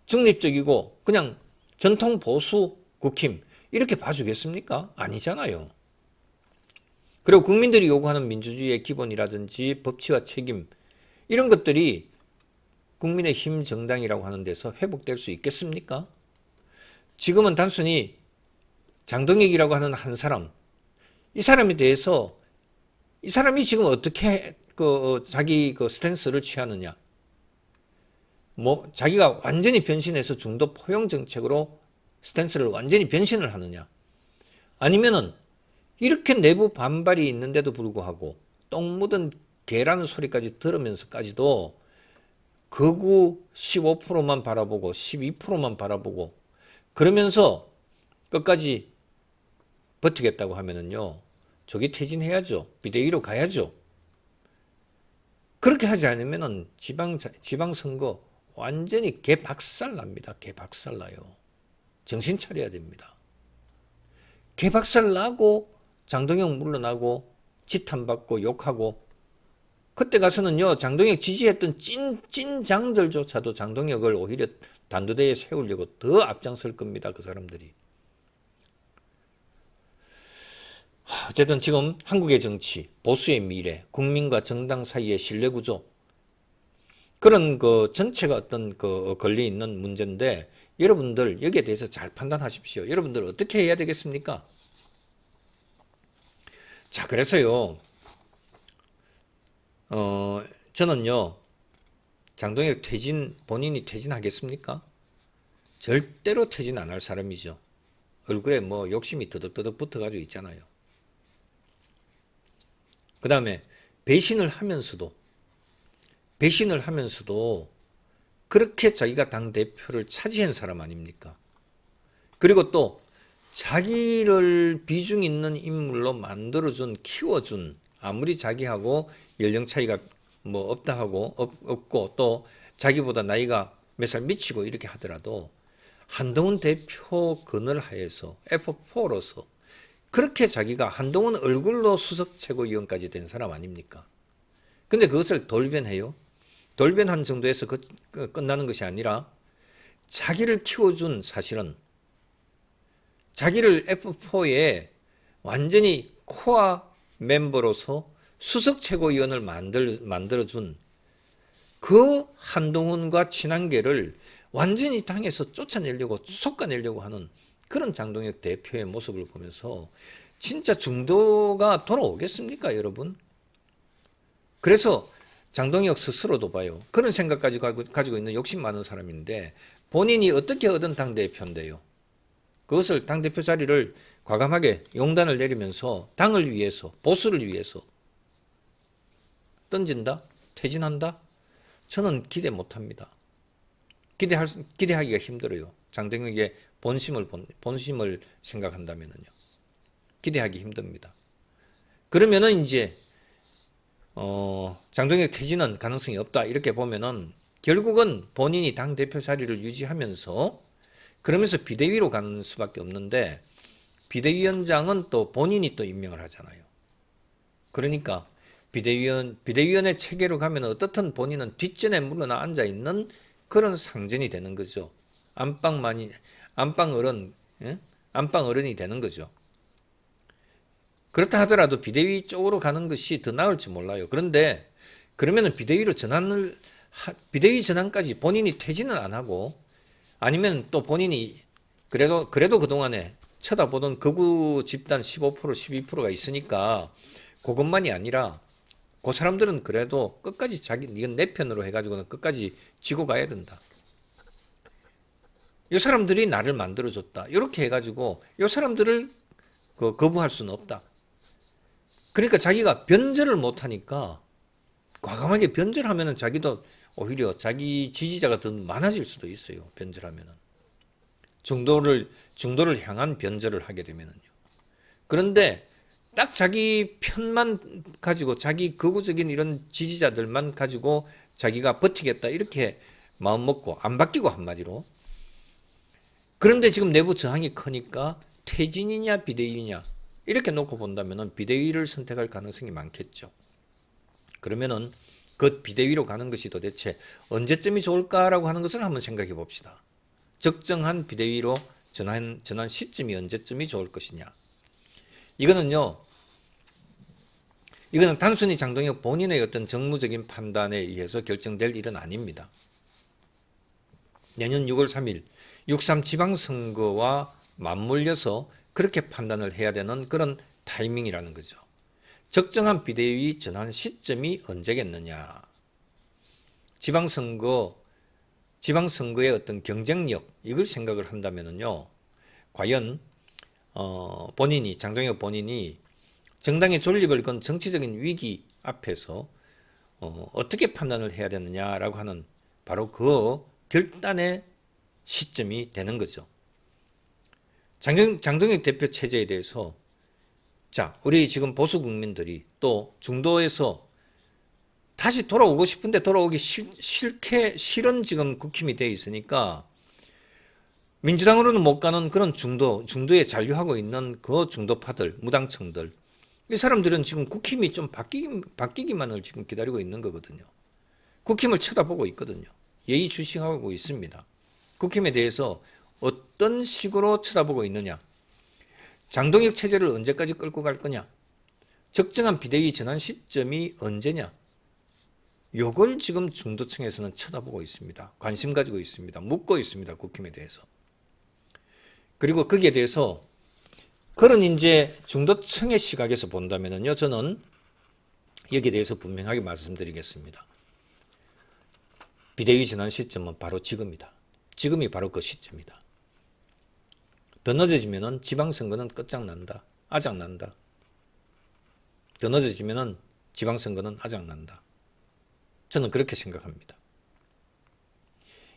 중립적이고 그냥 전통 보수 국힘, 이렇게 봐주겠습니까? 아니잖아요. 그리고 국민들이 요구하는 민주주의의 기본이라든지 법치와 책임, 이런 것들이 국민의힘 정당이라고 하는 데서 회복될 수 있겠습니까? 지금은 단순히 장동혁이라고 하는 한 사람, 이 사람에 대해서 이 사람이 지금 어떻게 자기 스탠스를 취하느냐, 뭐 자기가 완전히 변신해서 중도 포용 정책으로 스탠스를 완전히 변신을 하느냐, 아니면은 이렇게 내부 반발이 있는데도 불구하고 똥 묻은 개라는 소리까지 들으면서까지도 극우 15%만 바라보고 12%만 바라보고 그러면서 끝까지 버티겠다고 하면은요, 조기 퇴진해야죠. 비대위로 가야죠. 그렇게 하지 않으면은 지방선거 완전히 개박살납니다. 개박살나요. 정신 차려야 됩니다. 개박살나고 장동혁 물러나고 지탄받고 욕하고, 그때 가서는요 장동혁 지지했던 찐장들조차도 장동혁을 오히려 단두대에 세우려고 더 앞장설 겁니다. 그 사람들이. 어쨌든 지금 한국의 정치, 보수의 미래, 국민과 정당 사이의 신뢰구조, 그런 그 전체가 어떤 그 걸려 있는 문제인데, 여러분들 여기에 대해서 잘 판단하십시오. 여러분들 어떻게 해야 되겠습니까? 자, 그래서요, 저는요, 장동혁 본인이 퇴진하겠습니까? 절대로 퇴진 안 할 사람이죠. 얼굴에 뭐 욕심이 더덕더덕 붙어가지고 있잖아요. 그 다음에 배신을 하면서도 그렇게 자기가 당대표를 차지한 사람 아닙니까? 그리고 또 자기를 비중 있는 인물로 만들어준, 키워준, 아무리 자기하고 연령 차이가 뭐 없다 하고 없고 또 자기보다 나이가 몇 살 미치고 이렇게 하더라도 한동훈 대표 그늘 하에서 F4로서 그렇게 자기가 한동훈 얼굴로 수석 최고위원까지 된 사람 아닙니까? 근데 그것을 돌변해요. 돌변한 정도에서 끝나는 것이 아니라 자기를 키워준, 사실은 자기를 F4에 완전히 코어 멤버로서 수석 최고위원을 만들어준 그 한동훈과 친한계를 완전히 당에서 쫓아내려고, 솎아내려고 하는 그런 장동혁 대표의 모습을 보면서 진짜 중도가 돌아오겠습니까, 여러분? 그래서 장동혁 스스로도 봐요. 그런 생각까지 가지고 있는 욕심 많은 사람인데, 본인이 어떻게 얻은 당대표인데요. 그것을 당대표 자리를 과감하게 용단을 내리면서 당을 위해서, 보수를 위해서 던진다? 퇴진한다? 저는 기대 못합니다. 기대하기가 힘들어요. 장동혁의 본심을 생각한다면요. 기대하기 힘듭니다. 그러면은 이제 장동혁 퇴진은 가능성이 없다 이렇게 보면은 결국은 본인이 당대표 자리를 유지하면서 그러면서 비대위로 가는 수밖에 없는데, 비대위원장은 또 본인이 또 임명을 하잖아요. 그러니까 비대위원의 체계로 가면 어떻든 본인은 뒷전에 물러나 앉아 있는 그런 상전이 되는 거죠. 안방어른이 되는 거죠. 그렇다 하더라도 비대위 쪽으로 가는 것이 더 나을지 몰라요. 그런데 그러면은 비대위 전환까지 본인이 퇴진은 안 하고, 아니면 또 본인이 그래도 그동안에 쳐다보던 극우 집단 15%, 12%가 있으니까 그것만이 아니라 그 사람들은 그래도 끝까지 이건 내 편으로 해가지고는 끝까지 지고 가야 된다. 이 사람들이 나를 만들어줬다. 이렇게 해가지고 이 사람들을 거부할 수는 없다. 그러니까 자기가 변절을 못하니까, 과감하게 변절하면은 자기도 오히려 자기 지지자가 더 많아질 수도 있어요. 변절하면은. 중도를 향한 변절을 하게 되면은요. 그런데 딱 자기 편만 가지고, 자기 극우적인 이런 지지자들만 가지고 자기가 버티겠다 이렇게 마음 먹고 안 바뀌고, 한마디로. 그런데 지금 내부 저항이 크니까 퇴진이냐 비대위냐 이렇게 놓고 본다면은 비대위를 선택할 가능성이 많겠죠. 그러면은 그 비대위로 가는 것이 도대체 언제쯤이 좋을까라고 하는 것을 한번 생각해 봅시다. 적정한 비대위로 전환 시점이 언제쯤이 좋을 것이냐. 이거는 단순히 장동혁 본인의 어떤 정무적인 판단에 의해서 결정될 일은 아닙니다. 내년 6월 3일 6.3 지방선거와 맞물려서 그렇게 판단을 해야 되는 그런 타이밍이라는 거죠. 적정한 비대위 전환 시점이 언제겠느냐. 지방선거의 어떤 경쟁력, 이걸 생각을 한다면요, 과연 장동혁 본인이 정당의 존립을 건 정치적인 위기 앞에서 어떻게 판단을 해야 되느냐라고 하는 바로 그 결단의 시점이 되는 거죠. 장동혁 대표 체제에 대해서, 자, 우리 지금 보수 국민들이 또 중도에서 다시 돌아오고 싶은데 돌아오기 싫은 지금 국힘이 돼 있으니까 민주당으로는 못 가는 그런 중도에 잔류하고 있는 그 중도파들, 무당층들. 이 사람들은 지금 국힘이 좀 바뀌기만을 지금 기다리고 있는 거거든요. 국힘을 쳐다보고 있거든요. 예의주시하고 있습니다. 국힘에 대해서 어떤 식으로 쳐다보고 있느냐. 장동혁 체제를 언제까지 끌고 갈 거냐. 적정한 비대위 전환 시점이 언제냐. 요걸 지금 중도층에서는 쳐다보고 있습니다. 관심 가지고 있습니다. 묻고 있습니다. 국힘에 대해서. 그리고 거기에 대해서 그런 이제 중도층의 시각에서 본다면요, 저는 여기에 대해서 분명하게 말씀드리겠습니다. 비대위 전환 시점은 바로 지금이다. 지금이 바로 그 시점이다. 더 늦어지면은 지방선거는 끝장난다. 아작난다. 더 늦어지면은 지방선거는 아작난다. 저는 그렇게 생각합니다.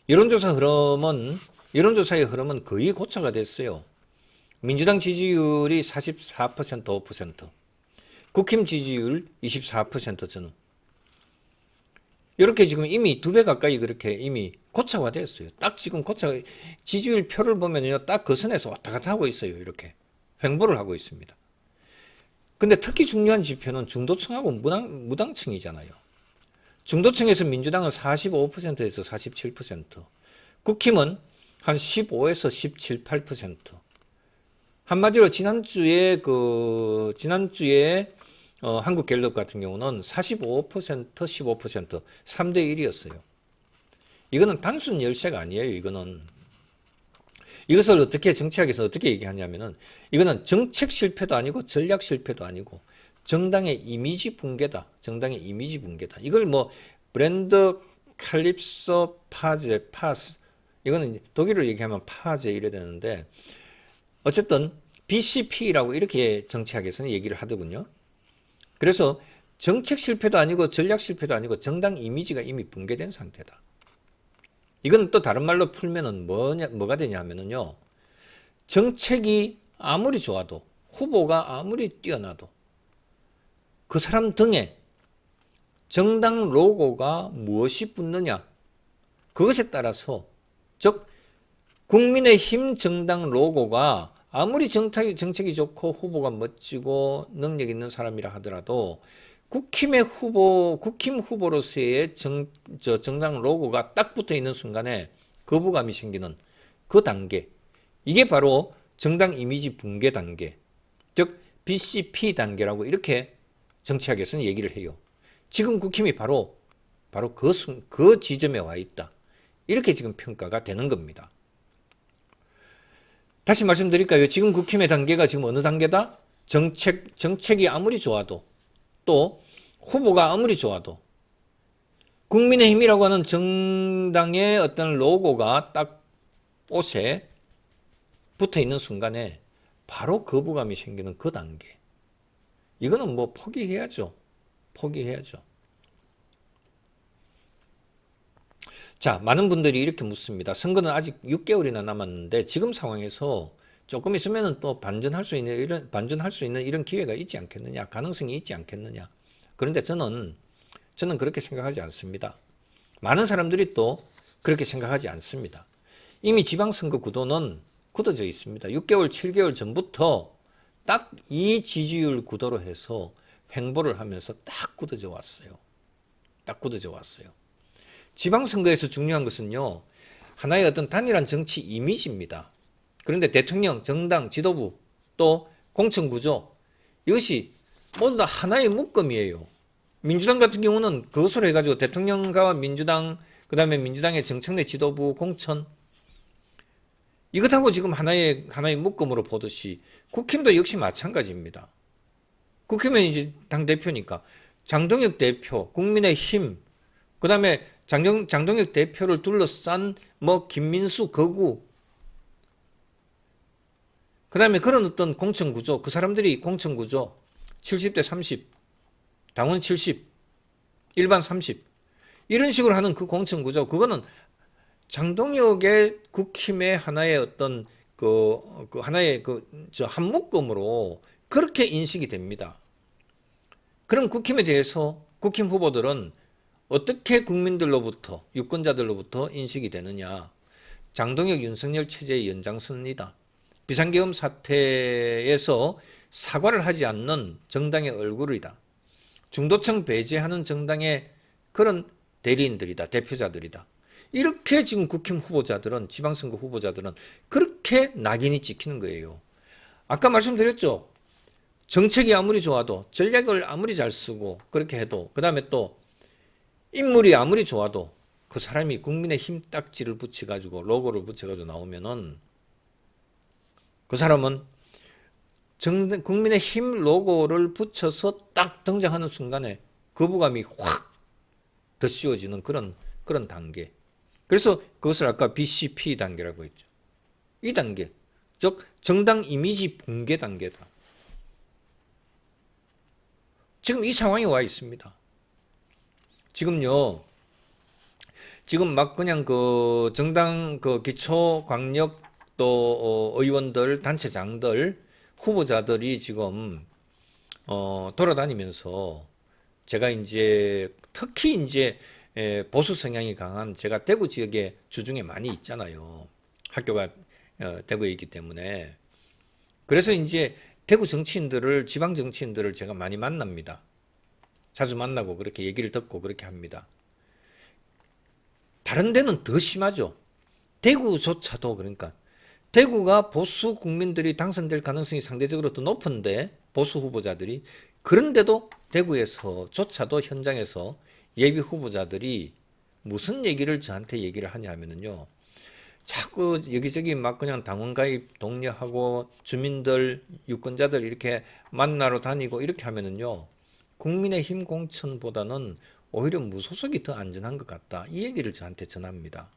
여론조사의 흐름은 거의 고착화 됐어요. 민주당 지지율이 44%, 5%, 국힘 지지율 24% 저는. 이렇게 지금 이미 2배 가까이 그렇게 이미 고착화됐어요. 딱 지금 지지율 표를 보면요, 딱 그 선에서 왔다 갔다 하고 있어요. 이렇게 횡보를 하고 있습니다. 근데 특히 중요한 지표는 중도층하고 무당층이잖아요. 중도층에서 민주당은 45%에서 47%, 국힘은 한 15에서 17, 8%. 한마디로 지난주에 한국갤럽 같은 경우는 45%, 15%, 3대 1이었어요. 이거는 단순 열세가 아니에요. 이것을 어떻게 정치학에서 어떻게 얘기하냐면은 이거는 정책 실패도 아니고 전략 실패도 아니고 정당의 이미지 붕괴다. 정당의 이미지 붕괴다. 이걸 뭐 브랜드 칼립소 파스 이거는 독일어로 얘기하면 파제 이래 되는데 어쨌든 BCP라고 이렇게 정치학에서는 얘기를 하더군요. 그래서 정책 실패도 아니고 전략 실패도 아니고 정당 이미지가 이미 붕괴된 상태다. 이건 또 다른 말로 풀면은 뭐가 되냐면은요. 정책이 아무리 좋아도 후보가 아무리 뛰어나도 그 사람 등에 정당 로고가 무엇이 붙느냐. 그것에 따라서 즉 국민의힘 정당 로고가 아무리 정책이 좋고 후보가 멋지고 능력 있는 사람이라 하더라도 국힘 후보로서의 정당 로고가 딱 붙어 있는 순간에 거부감이 생기는 그 단계. 이게 바로 정당 이미지 붕괴 단계. 즉 BCP 단계라고 이렇게 정치학에서는 얘기를 해요. 지금 국힘이 바로 그 지점에 와 있다. 이렇게 지금 평가가 되는 겁니다. 다시 말씀드릴까요? 지금 국힘의 단계가 지금 어느 단계다? 정책이 아무리 좋아도 또 후보가 아무리 좋아도 국민의힘이라고 하는 정당의 어떤 로고가 딱 옷에 붙어 있는 순간에 바로 거부감이 생기는 그 단계. 이거는 뭐 포기해야죠. 자, 많은 분들이 이렇게 묻습니다. 선거는 아직 6개월이나 남았는데 지금 상황에서 조금 있으면 또 반전할 수 있는 이런 기회가 있지 않겠느냐, 가능성이 있지 않겠느냐. 그런데 저는 그렇게 생각하지 않습니다. 많은 사람들이 또 그렇게 생각하지 않습니다. 이미 지방선거 구도는 굳어져 있습니다. 6개월, 7개월 전부터 딱 이 지지율 구도로 해서 횡보를 하면서 딱 굳어져 왔어요. 지방선거에서 중요한 것은요, 하나의 어떤 단일한 정치 이미지입니다. 그런데 대통령, 정당, 지도부, 또 공천구조, 이것이 모두 다 하나의 묶음이에요. 민주당 같은 경우는 그것으로 해가지고 대통령과 민주당, 그 다음에 민주당의 정청래 지도부, 공천, 이것하고 지금 하나의 묶음으로 보듯이 국힘도 역시 마찬가지입니다. 국힘은 이제 당대표니까 장동혁 대표, 국민의힘, 그 다음에 장동혁 대표를 둘러싼 김민수 거구, 그 다음에 그런 어떤 공천구조, 그 사람들이 공천구조 70대 30, 당원 70, 일반 30 이런 식으로 하는 그 공천구조, 그거는 장동혁의 국힘의 하나의 어떤 하나의 한 묶음으로 그렇게 인식이 됩니다. 그럼 국힘에 대해서 국힘 후보들은 어떻게 국민들로부터, 유권자들로부터 인식이 되느냐. 장동혁 윤석열 체제의 연장선이다. 비상계엄 사태에서 사과를 하지 않는 정당의 얼굴이다. 중도층 배제하는 정당의 그런 대리인들이다. 대표자들이다. 이렇게 지금 국힘 후보자들은, 지방선거 후보자들은 그렇게 낙인이 찍히는 거예요. 아까 말씀드렸죠. 정책이 아무리 좋아도, 전략을 아무리 잘 쓰고 그렇게 해도, 그 다음에 또 인물이 아무리 좋아도 그 사람이 국민의힘 딱지를 붙여가지고 로고를 붙여가지고 나오면은 그 사람은 국민의힘 로고를 붙여서 딱 등장하는 순간에 거부감이 확 더 씌워지는 그런 단계. 그래서 그것을 아까 BCP 단계라고 했죠. 이 단계, 즉 정당 이미지 붕괴 단계다. 지금 이 상황이 와 있습니다. 지금요, 지금 막 그냥 그 정당 그 기초 광역 또 의원들, 단체장들, 후보자들이 지금 돌아다니면서 제가 이제 특히 이제 보수 성향이 강한 제가 대구 지역에 주중에 많이 있잖아요. 학교가 대구에 있기 때문에. 그래서 이제 대구 정치인들을, 지방 정치인들을 제가 많이 만납니다. 자주 만나고 그렇게 얘기를 듣고 그렇게 합니다. 다른 데는 더 심하죠. 대구조차도 그러니까 대구가 보수 국민들이 당선될 가능성이 상대적으로 더 높은데 보수 후보자들이 그런데도 대구에서조차도 현장에서 예비 후보자들이 무슨 얘기를 저한테 얘기를 하냐 하면은요. 자꾸 여기저기 막 그냥 당원 가입 독려하고 주민들, 유권자들 이렇게 만나러 다니고 이렇게 하면은요. 국민의힘 공천보다는 오히려 무소속이 더 안전한 것 같다. 이 얘기를 저한테 전합니다.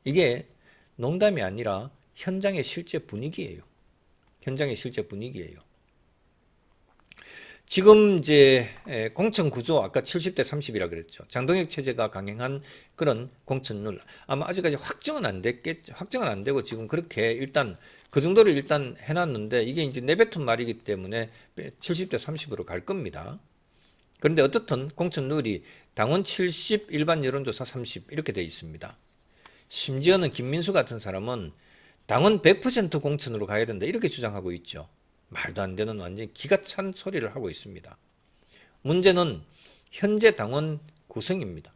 이게 농담이 아니라 현장의 실제 분위기예요. 현장의 실제 분위기예요. 지금 이제 공천 구조 아까 70대 30이라 그랬죠. 장동혁 체제가 강행한 그런 공천률 아마 아직까지 확정은 안 됐겠죠. 확정은 안 되고 지금 그렇게 일단 그 정도를 일단 해놨는데 이게 이제 내뱉은 말이기 때문에 70대 30으로 갈 겁니다. 그런데 어떻든 공천률이 당원 70, 일반 여론조사 30 이렇게 돼 있습니다. 심지어는 김민수 같은 사람은 당원 100% 공천으로 가야 된다 이렇게 주장하고 있죠. 말도 안 되는 완전히 기가 찬 소리를 하고 있습니다. 문제는 현재 당원 구성입니다.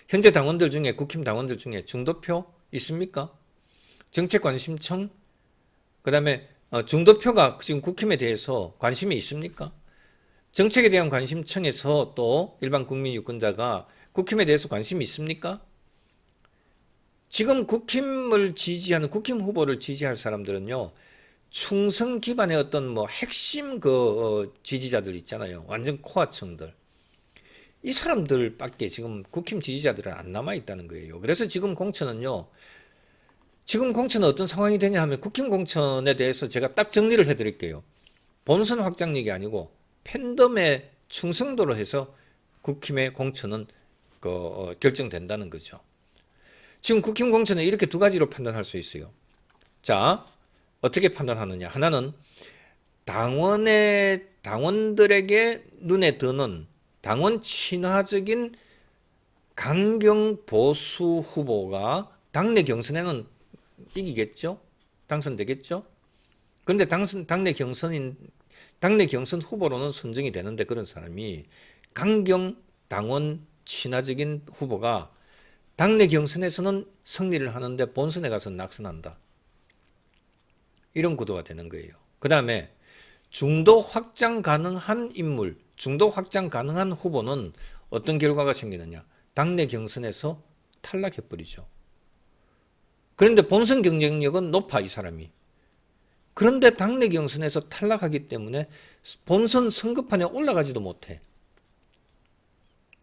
현재 당원들 중에 국힘 당원들 중에 중도표 있습니까? 정책관심청 그 다음에 중도표가 지금 국힘에 대해서 관심이 있습니까? 정책에 대한 관심청에서 또 일반 국민 유권자가 국힘에 대해서 관심이 있습니까? 지금 국힘을 지지하는 국힘 후보를 지지할 사람들은요. 충성 기반의 어떤 뭐 핵심 지지자들 있잖아요. 완전 코어층들. 이 사람들밖에 지금 국힘 지지자들은 안 남아 있다는 거예요. 그래서 지금 공천은요. 지금 공천은 어떤 상황이 되냐 하면 국힘 공천에 대해서 제가 딱 정리를 해드릴게요. 본선 확장력이 아니고 팬덤의 충성도로 해서 국힘의 공천은 결정된다는 거죠. 지금 국힘 공천은 이렇게 두 가지로 판단할 수 있어요. 자, 어떻게 판단하느냐? 하나는 당원들에게 눈에 드는 당원 친화적인 강경 보수 후보가 당내 경선에는 이기겠죠? 당선되겠죠? 그런데 당내 경선 후보로는 선정이 되는데 그런 사람이 강경 당원 친화적인 후보가 당내 경선에서는 승리를 하는데 본선에 가서 낙선한다. 이런 구도가 되는 거예요. 그 다음에 중도 확장 가능한 인물, 중도 확장 가능한 후보는 어떤 결과가 생기느냐. 당내 경선에서 탈락해버리죠. 그런데 본선 경쟁력은 높아, 이 사람이. 그런데 당내 경선에서 탈락하기 때문에 본선 선거판에 올라가지도 못해.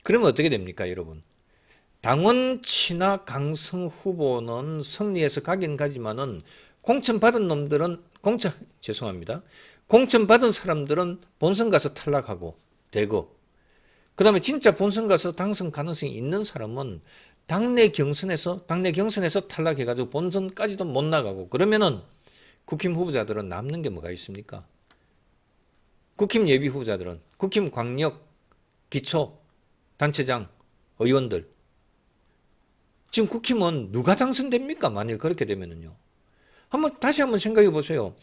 그러면 어떻게 됩니까, 여러분? 당원 친화 강성 후보는 승리해서 가긴 가지만은 공천 받은 놈들은 공천 받은 사람들은 본선 가서 탈락하고 되고 그 다음에 진짜 본선 가서 당선 가능성이 있는 사람은 당내 경선에서 탈락해가지고 본선까지도 못 나가고 그러면은 국힘 후보자들은 남는 게 뭐가 있습니까? 국힘 예비 후보자들은 국힘 광역 기초 단체장, 의원들. 지금 국힘은 누가 당선됩니까? 만일 그렇게 되면은요. 다시 한번 생각해 보세요.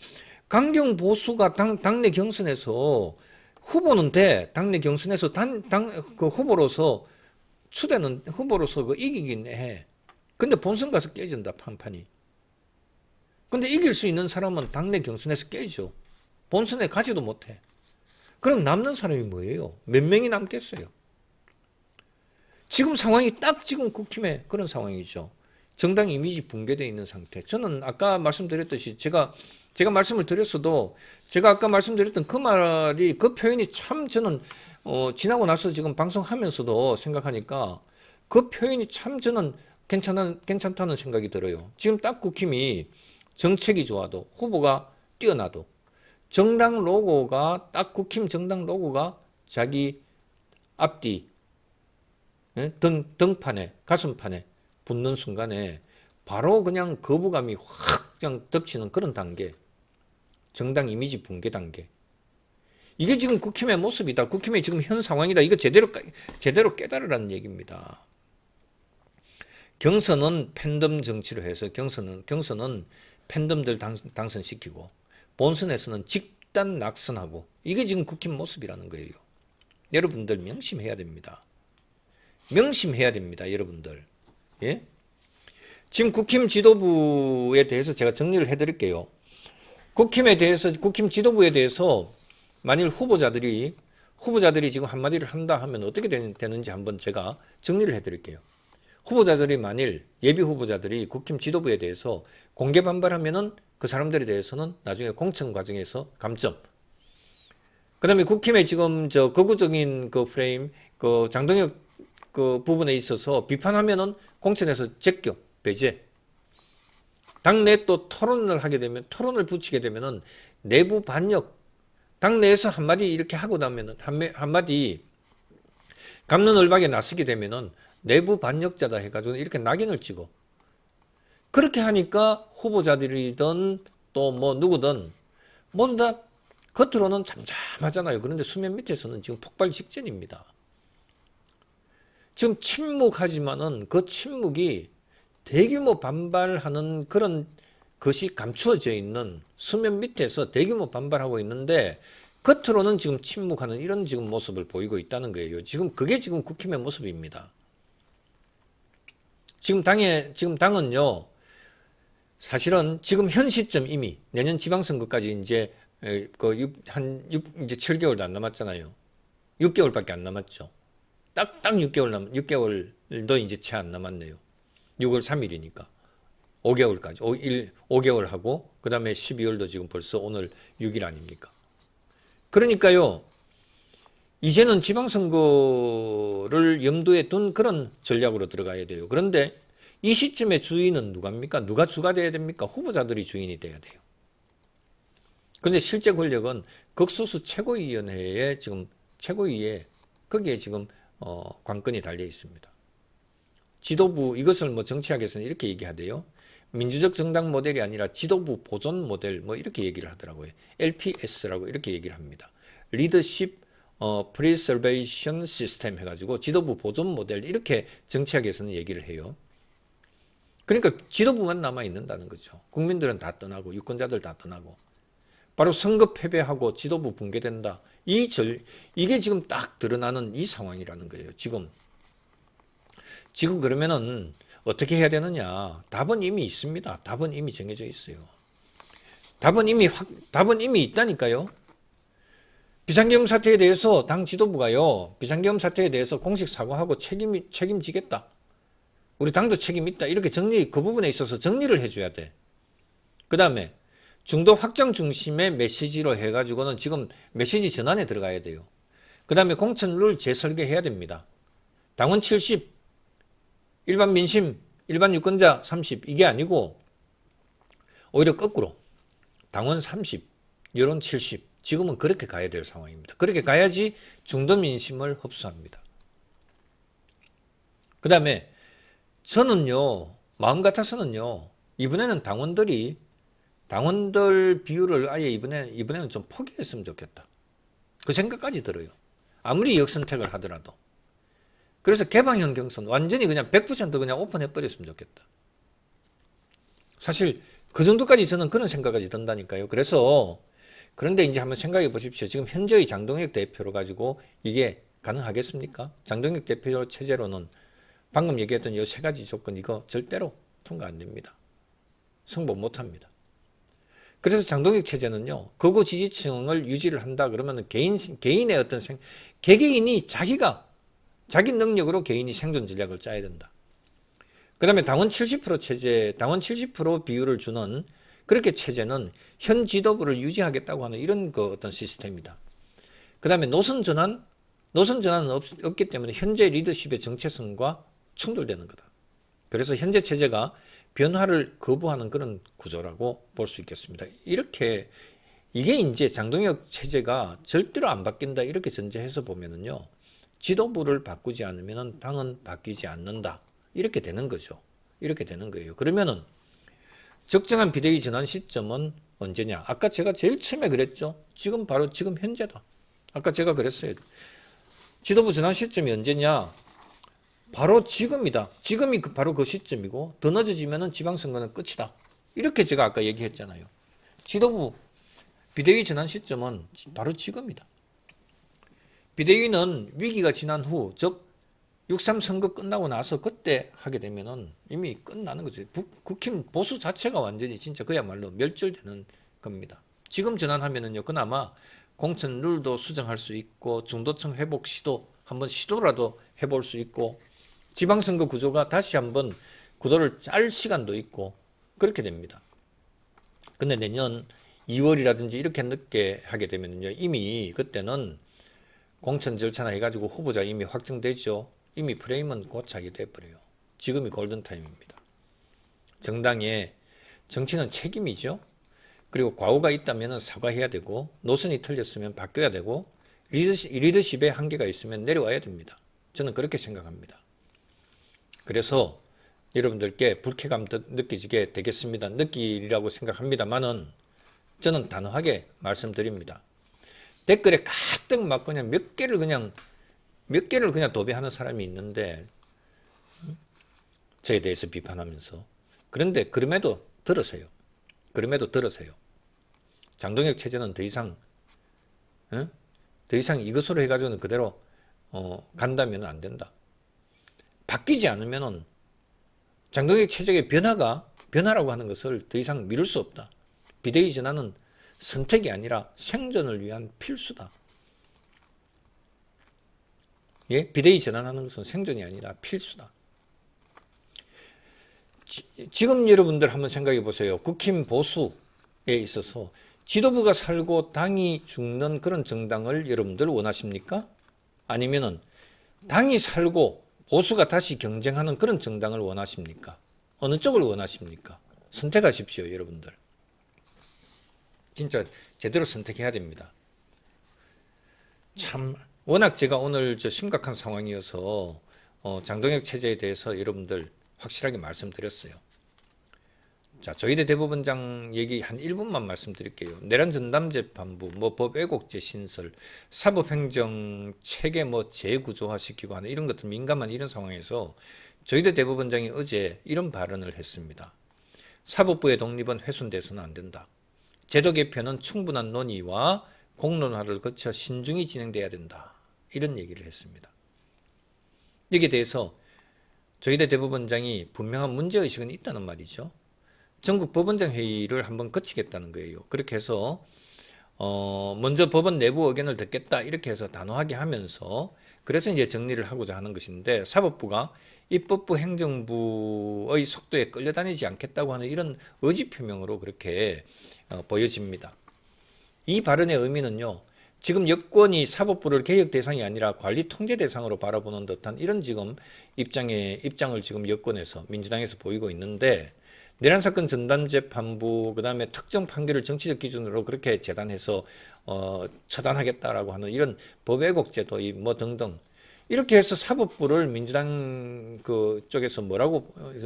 강경 보수가 당내 경선에서 후보는 당내 경선에서 그 후보로서 추대는 후보로서 이기긴 해. 근데 본선 가서 깨진다, 판판이. 근데 이길 수 있는 사람은 당내 경선에서 깨죠. 본선에 가지도 못해. 그럼 남는 사람이 뭐예요? 몇 명이 남겠어요? 지금 상황이 딱 지금 국힘의 그런 상황이죠. 정당 이미지 붕괴되어 있는 상태. 저는 아까 말씀드렸듯이 제가 말씀을 드렸어도 제가 아까 말씀드렸던 그 말이 그 표현이 참 저는 지나고 나서 지금 방송하면서도 생각하니까 그 표현이 참 저는 괜찮다는 생각이 들어요. 지금 딱 국힘이 정책이 좋아도 후보가 뛰어나도 정당 로고가 딱 국힘 정당 로고가 자기 앞뒤 등판에 가슴판에 붙는 순간에 바로 그냥 거부감이 확 그냥 덮치는 그런 단계. 정당 이미지 붕괴 단계. 이게 지금 국힘의 모습이다. 국힘의 지금 현 상황이다. 이거 제대로 깨달으라는 얘기입니다. 경선은 팬덤 정치로 해서 경선은 팬덤들 당선시키고 본선에서는 집단 낙선하고 이게 지금 국힘 모습이라는 거예요. 여러분들 명심해야 됩니다. 명심해야 됩니다. 여러분들. 예? 지금 국힘 지도부에 대해서 제가 정리를 해드릴게요. 국힘 지도부에 대해서 만일 후보자들이 지금 한마디를 한다 하면 어떻게 되는지 한번 제가 정리를 해드릴게요. 예비 후보자들이 국힘 지도부에 대해서 공개 반발하면은 그 사람들에 대해서는 나중에 공천 과정에서 감점. 그 다음에 국힘의 지금 거구적인 그 프레임, 그 장동혁 그 부분에 있어서 비판하면은 공천에서 제껴, 배제. 당내 또 토론을 붙이게 되면은 내부 반역, 당내에서 한마디 이렇게 하고 나면은 한마디 갑론을박에 나서게 되면은 내부 반역자다 해가지고 이렇게 낙인을 찍어. 그렇게 하니까 후보자들이든 또 뭐 누구든 모두 다 겉으로는 잠잠하잖아요. 그런데 수면 밑에서는 지금 폭발 직전입니다. 지금 침묵하지만은 그 침묵이 대규모 반발하는 그런 것이 감추어져 있는 수면 밑에서 대규모 반발하고 있는데 겉으로는 지금 침묵하는 이런 지금 모습을 보이고 있다는 거예요. 그게 지금 국힘의 모습입니다. 지금 당은요, 사실은 지금 현 시점 이미 내년 지방선거까지 이제 이제 7개월도 안 남았잖아요. 6개월밖에 안 남았죠. 딱 6개월도 이제 채 안 남았네요. 6월 3일이니까. 5개월까지. 5개월 하고, 그 다음에 12월도 지금 벌써 오늘 6일 아닙니까? 그러니까요, 이제는 지방선거를 염두에 둔 그런 전략으로 들어가야 돼요. 그런데 이 시점의 주인은 누가입니까? 누가 주가 돼야 됩니까? 후보자들이 주인이 돼야 돼요. 그런데 실제 권력은 극소수 최고위원회에 지금 거기에 지금 관건이 달려 있습니다. 지도부 이것을 뭐 정치학에서는 이렇게 얘기하대요. 민주적 정당 모델이 아니라 지도부 보존 모델 뭐 이렇게 얘기를 하더라고요. LPS라고 이렇게 얘기를 합니다. 리더십 프리서베이션 시스템 해가지고 지도부 보존 모델 이렇게 정치학에서는 얘기를 해요. 그러니까 지도부만 남아 있는다는 거죠. 국민들은 다 떠나고 유권자들 다 떠나고 바로 선거 패배하고 지도부 붕괴된다. 이게 지금 딱 드러나는 이 상황이라는 거예요. 지금 그러면은 어떻게 해야 되느냐? 답은 이미 있습니다. 답은 이미 정해져 있어요. 답은 이미 있다니까요. 비상계엄 사태에 대해서 당 지도부가요. 비상계엄 사태에 대해서 공식 사과하고 책임지겠다. 우리 당도 책임 있다. 이렇게 그 부분에 있어서 정리를 해줘야 돼. 그 다음에 중도 확장 중심의 메시지로 해가지고는 지금 메시지 전환에 들어가야 돼요. 그 다음에 공천룰 재설계해야 됩니다. 당원 70, 일반 민심, 일반 유권자 30 이게 아니고 오히려 거꾸로 당원 30, 여론 70 지금은 그렇게 가야 될 상황입니다. 그렇게 가야지 중도 민심을 흡수합니다. 그 다음에 저는요 마음 같아서는요 이번에는 당원들 비율을 아예 이번에는 좀 포기했으면 좋겠다. 그 생각까지 들어요. 아무리 역선택을 하더라도. 그래서 개방형 경선 완전히 그냥 100% 그냥 오픈해 버렸으면 좋겠다. 사실 그 정도까지 저는 그런 생각까지 든다니까요. 그래서 그런데 이제 한번 생각해 보십시오. 지금 현재의 장동혁 대표로 가지고 이게 가능하겠습니까? 장동혁 대표 체제로는 방금 얘기했던 이 세 가지 조건 이거 절대로 통과 안 됩니다. 승복 못 합니다. 그래서 장동혁 체제는요, 극우 지지층을 유지를 한다 그러면 개인의 어떤 개개인이 자기 능력으로 개인이 생존 전략을 짜야 된다. 그 다음에 당원 70% 체제, 당원 70% 비율을 주는 그렇게 체제는 현 지도부를 유지하겠다고 하는 이런 그 어떤 시스템이다. 그 다음에 노선 전환은 없기 때문에 현재 리더십의 정체성과 충돌되는 거다. 그래서 현재 체제가 변화를 거부하는 그런 구조라고 볼 수 있겠습니다. 이렇게 이게 이제 장동혁 체제가 절대로 안 바뀐다 이렇게 전제해서 보면은요, 지도부를 바꾸지 않으면은 당은 바뀌지 않는다 이렇게 되는 거죠. 이렇게 되는 거예요. 그러면은 적정한 비대위 전환 시점은 언제냐? 아까 제가 제일 처음에 그랬죠. 바로 지금 현재다. 아까 제가 그랬어요. 지도부 전환 시점이 언제냐? 바로 지금이다. 지금이 바로 그 시점이고 더 늦어지면은 지방선거는 끝이다. 이렇게 제가 아까 얘기했잖아요. 지도부 비대위 전환 시점은 바로 지금이다. 비대위는 위기가 지난 후, 즉 6.3 선거 끝나고 나서 그때 하게 되면은 이미 끝나는 거죠. 국힘 보수 자체가 완전히 진짜 그야말로 멸절되는 겁니다. 지금 전환하면은요, 그나마 공천 룰도 수정할 수 있고 중도층 회복 한번 시도라도 해볼 수 있고 지방선거 구조가 다시 한번 구도를 짤 시간도 있고 그렇게 됩니다. 근데 내년 2월이라든지 이렇게 늦게 하게 되면요, 이미 그때는 공천 절차나 해가지고 후보자 이미 확정되죠. 이미 프레임은 고착이 돼버려요. 지금이 골든타임입니다. 정당의 정치는 책임이죠. 그리고 과오가 있다면 사과해야 되고 노선이 틀렸으면 바뀌어야 되고 리더십에 한계가 있으면 내려와야 됩니다. 저는 그렇게 생각합니다. 그래서 여러분들께 불쾌감 느끼게 되겠습니다. 느끼리라고 생각합니다만은 저는 단호하게 말씀드립니다. 댓글에 가득 막 그냥 몇 개를 그냥 도배하는 사람이 있는데 저에 대해서 비판하면서 그런데 그럼에도 들으세요. 장동혁 체제는 더 이상 이것으로 해가지고는 그대로 간다면 안 된다. 바뀌지 않으면은 장동혁 체제의 변화라고 하는 것을 더 이상 미룰 수 없다. 비대위 전환은 선택이 아니라 생존을 위한 필수다. 예? 비대위 전환하는 것은 생존이 아니라 필수다. 지금 여러분들 한번 생각해 보세요. 국힘 보수에 있어서 지도부가 살고 당이 죽는 그런 정당을 여러분들 원하십니까? 아니면은 당이 살고 보수가 다시 경쟁하는 그런 정당을 원하십니까? 어느 쪽을 원하십니까? 선택하십시오, 여러분들. 진짜 제대로 선택해야 됩니다. 참 워낙 제가 오늘 심각한 상황이어서 장동혁 체제에 대해서 여러분들 확실하게 말씀드렸어요. 자, 조희대 대법원장 얘기 한 1분만 말씀드릴게요. 내란 전담 재판부, 법 왜곡죄 신설, 사법행정 체계 재구조화시키고 하는 이런 것들 민감한 이런 상황에서 조희대 대법원장이 어제 이런 발언을 했습니다. 사법부의 독립은 훼손돼서는 안 된다. 제도 개편은 충분한 논의와 공론화를 거쳐 신중히 진행돼야 된다. 이런 얘기를 했습니다. 여기에 대해서 조희대 대법원장이 분명한 문제의식은 있다는 말이죠. 전국 법원장 회의를 한번 거치겠다는 거예요. 그렇게 해서 먼저 법원 내부 의견을 듣겠다 이렇게 해서 단호하게 하면서 그래서 이제 정리를 하고자 하는 것인데 사법부가 입법부 행정부의 속도에 끌려다니지 않겠다고 하는 이런 의지 표명으로 그렇게 보여집니다. 이 발언의 의미는요. 지금 여권이 사법부를 개혁 대상이 아니라 관리 통제 대상으로 바라보는 듯한 이런 지금 입장을 지금 여권에서 민주당에서 보이고 있는데 내란 사건 전담 재판부 그다음에 특정 판결을 정치적 기준으로 그렇게 재단해서 처단하겠다라고 하는 이런 법 왜곡죄도 등등 이렇게 해서 사법부를 민주당 그 쪽에서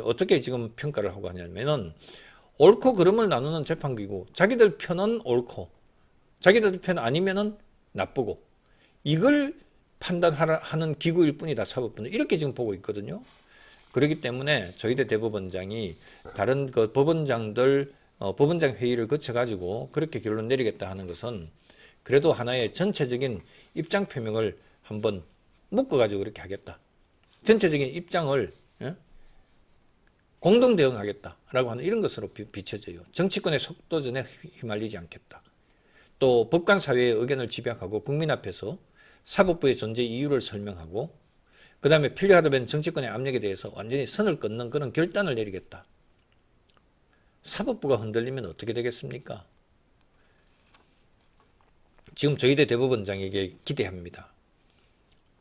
어떻게 지금 평가를 하고 하냐면은 옳고 그름을 나누는 재판기구, 자기들 편은 옳고 자기들 편 아니면은 나쁘고 이걸 판단하는 기구일 뿐이다. 사법부는 이렇게 지금 보고 있거든요. 그렇기 때문에 저희들 대법원장이 다른 그 법원장들 법원장 회의를 거쳐가지고 그렇게 결론 내리겠다 하는 것은 그래도 하나의 전체적인 입장 표명을 한번 묶어가지고 그렇게 하겠다. 전체적인 입장을 공동 대응하겠다라고 하는 이런 것으로 비춰져요. 정치권의 속도전에 휘말리지 않겠다. 또 법관 사회의 의견을 집약하고 국민 앞에서 사법부의 존재 이유를 설명하고 그 다음에 필요하다면 정치권의 압력에 대해서 완전히 선을 끊는 그런 결단을 내리겠다. 사법부가 흔들리면 어떻게 되겠습니까? 지금 저희대 대법원장에게 기대합니다.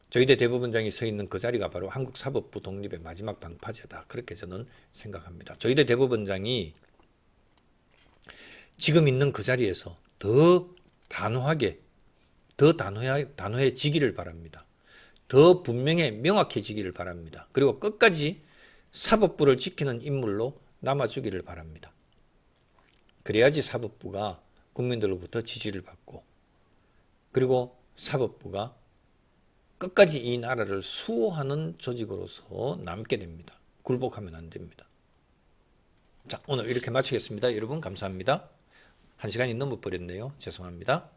저희대 대법원장이 서 있는 그 자리가 바로 한국 사법부 독립의 마지막 방파제다. 그렇게 저는 생각합니다. 저희대 대법원장이 지금 있는 그 자리에서 더 단호하게, 더 단호해지기를 바랍니다. 더 분명히 명확해지기를 바랍니다. 그리고 끝까지 사법부를 지키는 인물로 남아주기를 바랍니다. 그래야지 사법부가 국민들로부터 지지를 받고 그리고 사법부가 끝까지 이 나라를 수호하는 조직으로서 남게 됩니다. 굴복하면 안 됩니다. 자, 오늘 이렇게 마치겠습니다. 여러분 감사합니다. 1시간이 넘어버렸네요. 죄송합니다.